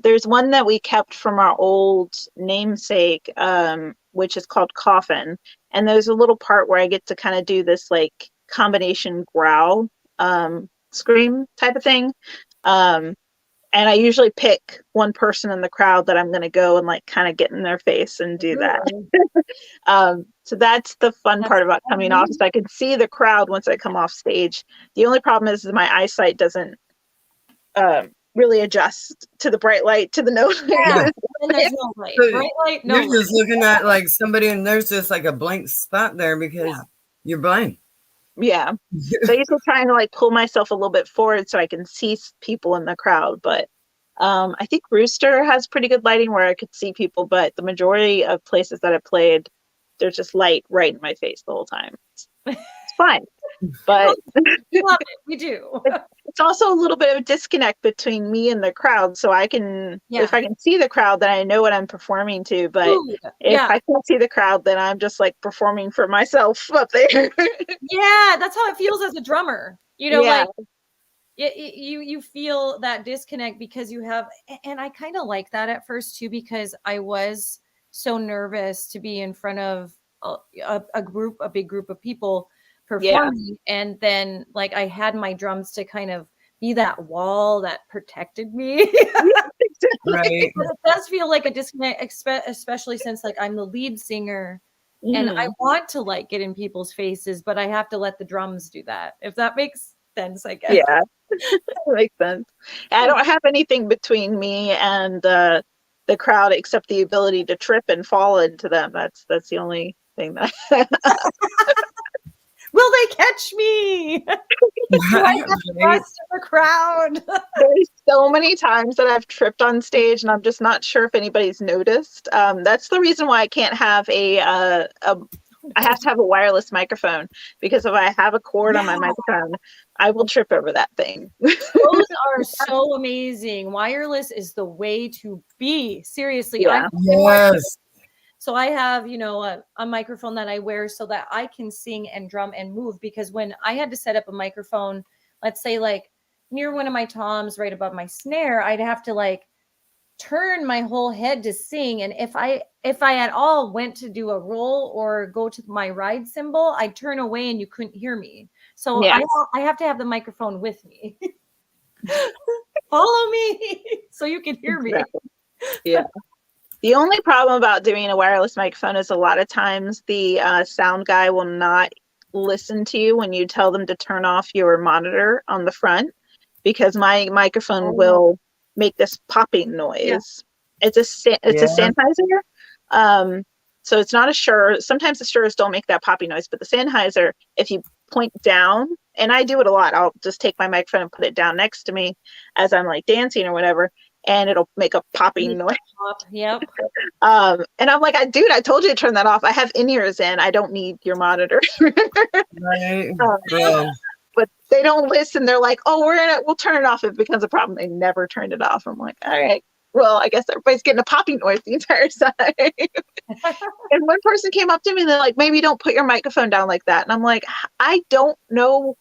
Speaker 3: There's one that we kept from our old namesake, which is called Coffin. And there's a little part where I get to kind of do this like combination growl scream type of thing. And I usually pick one person in the crowd that I'm going to go and like kind of get in their face and do that. So that's the fun part about coming off, is I can see the crowd once I come off stage. The only problem is my eyesight doesn't really adjust to the bright light, to the no light.
Speaker 2: And there's no light.
Speaker 1: So
Speaker 2: Bright light, no
Speaker 1: You're
Speaker 2: light.
Speaker 1: just looking at like somebody, and there's just like a blank spot there because you're blind.
Speaker 3: Yeah. So I usually trying to like pull myself a little bit forward so I can see people in the crowd. But I think Rooster has pretty good lighting where I could see people, but the majority of places that I played, there's just light right in my face the whole time. It's fine. But
Speaker 2: We love it. We do.
Speaker 3: it's also a little bit of a disconnect between me and the crowd. So I can, if I can see the crowd, then I know what I'm performing to. But if I can't see the crowd, then I'm just like performing for myself up there.
Speaker 2: Yeah, that's how it feels as a drummer. You know, like you feel that disconnect because you have, and I kind of like that at first too, because I was so nervous to be in front of a big group of people performing. And then like I had my drums to kind of be that wall that protected me.
Speaker 1: Right.
Speaker 2: But it does feel like a disconnect, especially since like I'm the lead singer and I want to like get in people's faces, but I have to let the drums do that. If that makes sense, I guess.
Speaker 3: Yeah, that makes sense. I don't have anything between me and the crowd except the ability to trip and fall into them. That's the only thing that
Speaker 2: Will they catch me? Do I have to trust the crowd?
Speaker 3: There's so many times that I've tripped on stage and I'm just not sure if anybody's noticed. That's the reason why I can't have I have to have a wireless microphone, because if I have a cord on my microphone, I will trip over that thing.
Speaker 2: Those are so amazing. Wireless is the way to be. Seriously.
Speaker 3: Yeah.
Speaker 1: Yes.
Speaker 2: So I have, you know, a microphone that I wear so that I can sing and drum and move, because when I had to set up a microphone, let's say like near one of my toms right above my snare, I'd have to like turn my whole head to sing. And if I at all went to do a roll or go to my ride cymbal, I'd turn away and you couldn't hear me. So I have to have the microphone with me. Follow me so you can hear me.
Speaker 3: Yeah. The only problem about doing a wireless microphone is a lot of times the sound guy will not listen to you when you tell them to turn off your monitor on the front, because my microphone will make this popping noise. Yeah. It's a Sennheiser. So it's not a Shure. Sometimes the Shures don't make that popping noise, but the Sennheiser, if you point down, and I do it a lot, I'll just take my microphone and put it down next to me as I'm like dancing or whatever, and it'll make a popping noise.
Speaker 2: Yep.
Speaker 3: And I'm like, dude, I told you to turn that off. I have in-ears in. I don't need your monitor.
Speaker 1: Right.
Speaker 3: But they don't listen. They're like, oh, we'll turn it off if it becomes a problem. They never turned it off. I'm like, all right, well, I guess everybody's getting a popping noise the entire time. And one person came up to me and they're like, maybe don't put your microphone down like that. And I'm like, I don't know.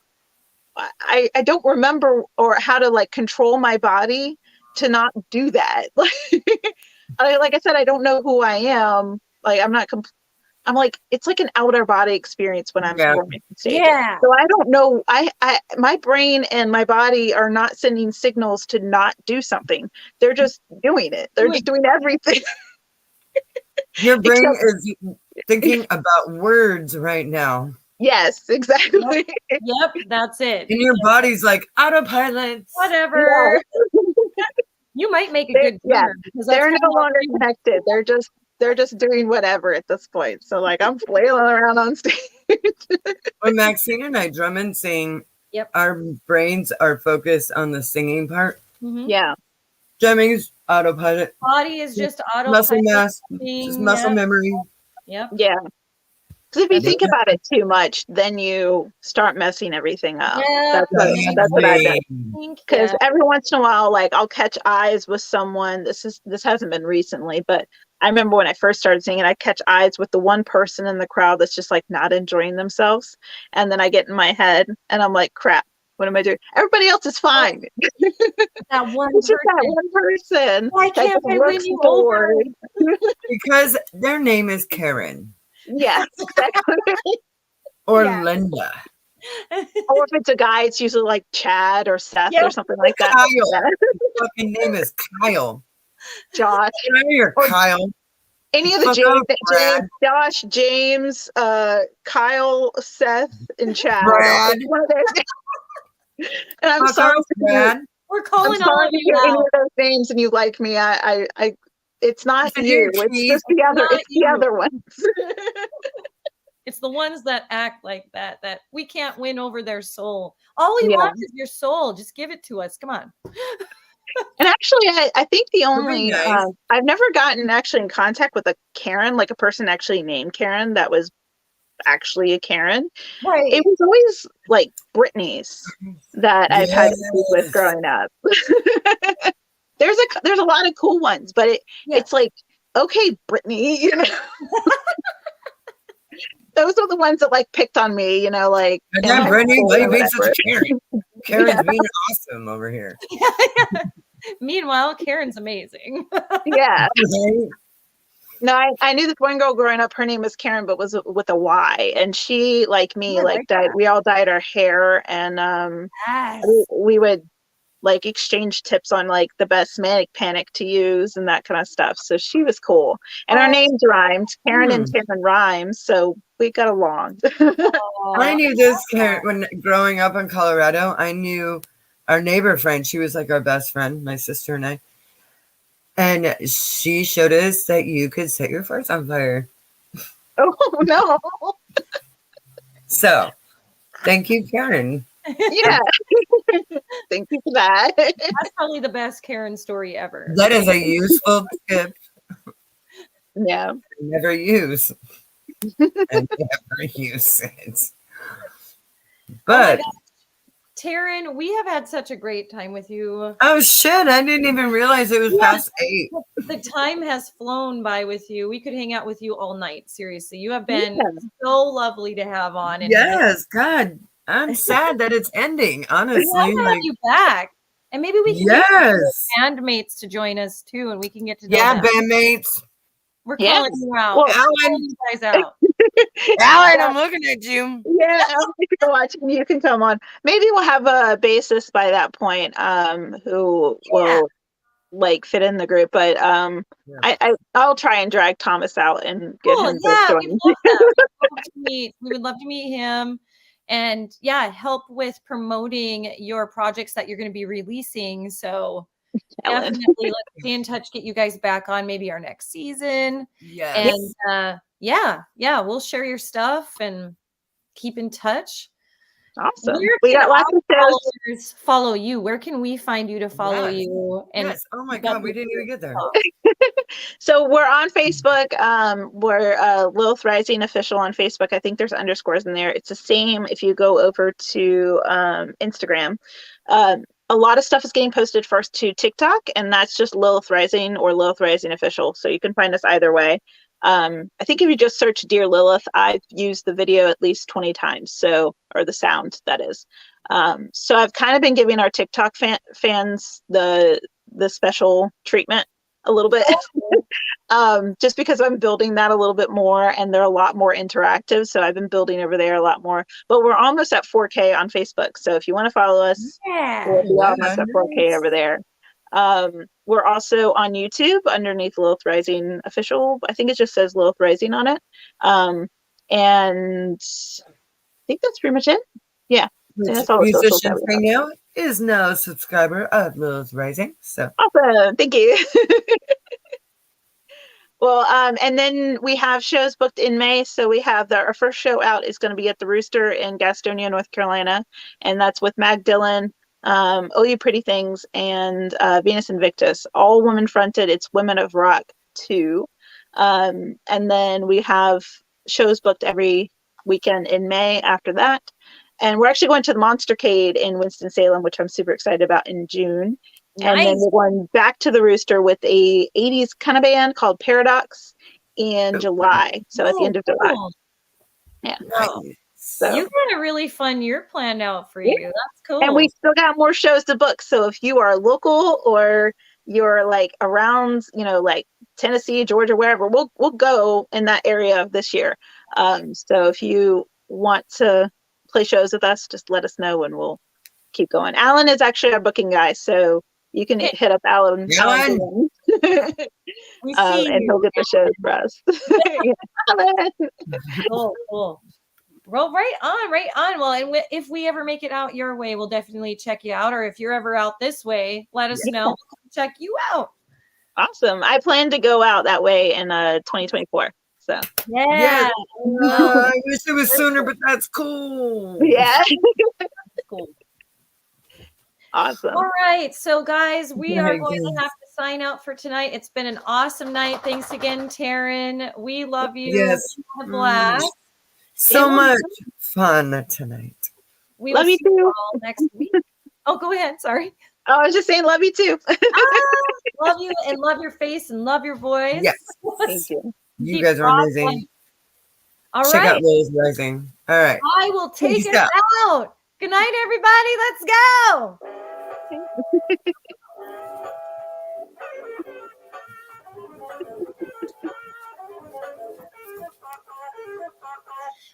Speaker 3: I don't remember or how to like control my body to not do that. Like I said, I don't know who I am. Like, I'm like, it's like an outer body experience when I'm performing on stage.
Speaker 2: Yeah.
Speaker 3: So I don't know. My brain and my body are not sending signals to not do something. They're just doing it. They're just doing everything.
Speaker 1: Your brain is thinking about words right now.
Speaker 3: Yes, exactly.
Speaker 2: Yep, that's it.
Speaker 1: And your body's like autopilot.
Speaker 2: Whatever. You might make a good
Speaker 3: Yeah,
Speaker 2: gamer because that's
Speaker 3: they're
Speaker 2: kind
Speaker 3: no
Speaker 2: of how
Speaker 3: longer
Speaker 2: you-
Speaker 3: connected. They're just doing whatever at this point. So like I'm flailing around on stage.
Speaker 1: When Maxine and I drum and sing,
Speaker 2: Yep.
Speaker 1: our brains are focused on the singing part.
Speaker 2: Mhm.
Speaker 3: Yeah.
Speaker 1: Drumming's autopilot.
Speaker 2: Body is just
Speaker 1: Muscle
Speaker 2: autopilot.
Speaker 1: mass,
Speaker 2: thing,
Speaker 1: just muscle
Speaker 2: yep.
Speaker 1: memory.
Speaker 2: Yep.
Speaker 3: Yeah. Because if you
Speaker 2: That's
Speaker 3: think about it too much, then you start messing everything up.
Speaker 2: Yeah,
Speaker 3: That's what I've done.
Speaker 2: think,
Speaker 3: Because
Speaker 2: yeah.
Speaker 3: every once in a while, like I'll catch eyes with someone. This hasn't been recently, but I remember when I first started singing, I catch eyes with the one person in the crowd that's just like not enjoying themselves, and then I get in my head and I'm like, crap, what am I doing? Everybody else is fine.
Speaker 2: That one
Speaker 3: It's just that
Speaker 2: person.
Speaker 3: one person.
Speaker 2: Why
Speaker 3: that
Speaker 2: can't
Speaker 3: just
Speaker 2: I
Speaker 3: looks
Speaker 2: win you over?
Speaker 3: bored.
Speaker 1: Because their name is Karen
Speaker 3: Yes, exactly.
Speaker 1: or
Speaker 2: Yeah.
Speaker 1: Linda.
Speaker 3: Or if it's a guy, it's usually like Chad or Seth
Speaker 2: Yeah.
Speaker 3: or something like that.
Speaker 1: Kyle.
Speaker 3: Yeah.
Speaker 1: His fucking name is Kyle.
Speaker 3: Josh.
Speaker 1: Get out of here,
Speaker 3: Or
Speaker 1: Kyle.
Speaker 3: Any of the
Speaker 1: Fuck
Speaker 3: James,
Speaker 1: off, Brad.
Speaker 3: Josh, James, Kyle, Seth, and Chad.
Speaker 1: Brad.
Speaker 3: It's one of those. And I'm
Speaker 1: Fuck
Speaker 3: sorry.
Speaker 1: off, Brad.
Speaker 2: We're
Speaker 3: I'm
Speaker 2: calling all
Speaker 3: sorry
Speaker 2: of
Speaker 3: to
Speaker 2: you
Speaker 3: hear any
Speaker 2: out.
Speaker 3: of those names and you like me. It's not
Speaker 1: Did
Speaker 3: you.
Speaker 1: you
Speaker 3: It's
Speaker 1: cheese?
Speaker 3: just the other.
Speaker 2: not
Speaker 3: It's the
Speaker 2: you.
Speaker 3: other ones.
Speaker 2: It's the ones that act like that we can't win over their soul. All we
Speaker 3: Yeah.
Speaker 2: want is your soul. Just give it to us. Come on.
Speaker 3: And actually, I think the
Speaker 1: That'd be
Speaker 3: only
Speaker 1: nice.
Speaker 3: I've never gotten actually in contact with a Karen, like a person actually named Karen that was actually a Karen.
Speaker 2: Right.
Speaker 3: It was always like Brittany's that I've had issues with
Speaker 1: Yes.
Speaker 3: growing up. There's a lot of cool ones, but
Speaker 2: Yeah.
Speaker 3: it's like, okay, Brittany, you know. Those are the ones that like picked on me, you know, like
Speaker 1: And
Speaker 3: in
Speaker 1: then
Speaker 3: high
Speaker 1: Brittany,
Speaker 3: school
Speaker 1: why
Speaker 3: or
Speaker 1: you being
Speaker 3: whatever.
Speaker 1: such a Karen? Karen's being awesome over here.
Speaker 2: Meanwhile, Karen's amazing.
Speaker 3: Yeah.
Speaker 1: Right?
Speaker 3: No, I knew this one girl growing up. Her name was Karen, but was with a Y. And she, like me,
Speaker 2: I
Speaker 3: like
Speaker 2: like
Speaker 3: dyed.
Speaker 2: that.
Speaker 3: We all dyed our hair, and
Speaker 2: Yes.
Speaker 3: we would like exchange tips on like the best manic panic to use and that kind of stuff. So she was cool, and our
Speaker 2: Oh.
Speaker 3: names rhymed. Karen and Karen rhymes, so we got along.
Speaker 1: I knew this Karen when growing up in Colorado. I knew our neighbor friend. She was like our best friend, my sister and I. And she showed us that you could set your farts on fire.
Speaker 3: Oh no!
Speaker 1: So, thank you, Karen.
Speaker 3: Yeah, thank you for that.
Speaker 2: That's probably the best Karen story ever.
Speaker 1: That is a useful tip
Speaker 3: Yeah.
Speaker 1: I never use. I never use it. But,
Speaker 2: Taryn, we have had such a great time with you.
Speaker 1: oh shit, I didn't even realize it was
Speaker 2: Yeah.
Speaker 1: past 8.
Speaker 2: The time has flown by with you. We could hang out with you all night. Seriously, you have been
Speaker 3: Yeah.
Speaker 2: so lovely to have on. And
Speaker 1: Yes, God. I'm sad that it's ending,
Speaker 2: we
Speaker 1: honestly.
Speaker 2: want to have
Speaker 1: Like,
Speaker 2: you back, and maybe we can get
Speaker 1: yes.
Speaker 2: bandmates to join us too, and we can get to know
Speaker 1: Yeah,
Speaker 2: them.
Speaker 1: bandmates.
Speaker 2: We're
Speaker 3: Yes.
Speaker 2: calling you out.
Speaker 3: Well,
Speaker 2: We're calling you guys out.
Speaker 1: Alan, I'm looking at you.
Speaker 3: Yeah, if you're watching, you can come on. Maybe we'll have a bassist by that point, who will like fit in the group. But
Speaker 1: Yeah.
Speaker 3: I'll try and drag Thomas out and get
Speaker 2: Cool.
Speaker 3: him to
Speaker 2: Yeah,
Speaker 3: join.
Speaker 2: we'd love that. We would love to meet him, and yeah, help with promoting your projects that you're going to be releasing. So
Speaker 3: Ellen.
Speaker 2: definitely let's stay in touch, get you guys back on maybe our next season.
Speaker 1: Yes.
Speaker 2: And yeah, we'll share your stuff and keep in touch.
Speaker 3: Awesome.
Speaker 2: Where
Speaker 3: We
Speaker 2: can
Speaker 3: got lots of
Speaker 2: our
Speaker 3: shows.
Speaker 2: followers follow you? Where can we find you to follow
Speaker 1: Yes.
Speaker 2: you? And
Speaker 1: Yes. Oh my
Speaker 2: keep up
Speaker 1: God, we
Speaker 2: with
Speaker 1: didn't
Speaker 2: your
Speaker 1: even get there.
Speaker 2: stuff?
Speaker 3: So we're on Facebook. We're Lilith Rising Official on Facebook. I think there's underscores in there. It's the same if you go over to Instagram. A lot of stuff is getting posted first to TikTok, and that's just Lilith Rising or Lilith Rising Official. So you can find us either way. I think if you just search Dear Lilith, I've used the video at least 20 times. So, or the sound, that is. So I've kind of been giving our TikTok fans the special treatment a little bit. Just because I'm building that a little bit more, and they're a lot more interactive. So I've been building over there a lot more. But we're almost at 4K on Facebook. So if you want to follow us,
Speaker 2: Yeah.
Speaker 3: we'll be almost at 4K over there. We're also on YouTube underneath Lilith Rising Official. I think it just says Lilith Rising on it. And I think that's pretty much it. Yeah. That's all the socials that
Speaker 1: Musicians
Speaker 3: we have.
Speaker 1: Hangout is now a subscriber of Lilith Rising. So
Speaker 3: Awesome. Thank you. Well, and then we have shows booked in May. So we have our first show out is going to be at the Rooster in Gastonia, North Carolina. And that's with Mag Dillon, Oh You Pretty Things, and Venus Invictus, all women fronted. It's Women of Rock 2. And then we have shows booked every weekend in May after that. And we're actually going to the Monstercade in Winston-Salem, which I'm super excited about, in June. And then
Speaker 2: Nice.
Speaker 3: we're going back to the Rooster with a 80s kind of band called Paradox in July. So at the end of July.
Speaker 2: Cool.
Speaker 3: Yeah.
Speaker 2: Wow.
Speaker 3: So
Speaker 2: You got a really fun year planned out for you. That's cool.
Speaker 3: and we still got more shows to book. So if you are local or you're like around, like Tennessee, Georgia, wherever, we'll go in that area this year. So if you want to play shows with us, just let us know and we'll keep going. Alan is actually our booking guy, so you can hit up Alan.
Speaker 1: Alan.
Speaker 2: We see
Speaker 3: And he'll get the shows for us.
Speaker 2: Cool. Well, right on. Well, and if we ever make it out your way, we'll definitely check you out. Or if you're ever out this way, let us know. We'll come check you out.
Speaker 3: Awesome. I plan to go out that way in 2024. So
Speaker 2: Yeah.
Speaker 1: I wish it was sooner, but that's cool.
Speaker 3: yeah.
Speaker 2: Cool.
Speaker 3: Awesome.
Speaker 2: All right. So, guys, we are going
Speaker 1: Yes.
Speaker 2: to have to sign out for tonight. It's been an awesome night. Thanks again, Taryn. We love you.
Speaker 1: Yes.
Speaker 2: We had a blast.
Speaker 1: So much fun tonight.
Speaker 2: We
Speaker 3: Love
Speaker 2: will
Speaker 3: you
Speaker 2: see you
Speaker 3: too.
Speaker 2: all next week. Oh, go ahead. Sorry.
Speaker 3: I was just saying, love you too.
Speaker 2: Love you and love your face and love your voice.
Speaker 1: Yes.
Speaker 3: Thank you.
Speaker 1: You
Speaker 2: Keep
Speaker 1: guys are
Speaker 2: rocking.
Speaker 1: amazing.
Speaker 2: All
Speaker 1: Check
Speaker 2: right.
Speaker 1: out Lilith Rising. All right.
Speaker 2: I will take
Speaker 1: Peace
Speaker 2: us
Speaker 1: out.
Speaker 2: out. Good night, everybody. Let's go.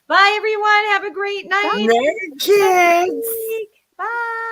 Speaker 2: Bye, everyone. Have a great night.
Speaker 1: Night, kids.
Speaker 2: Bye.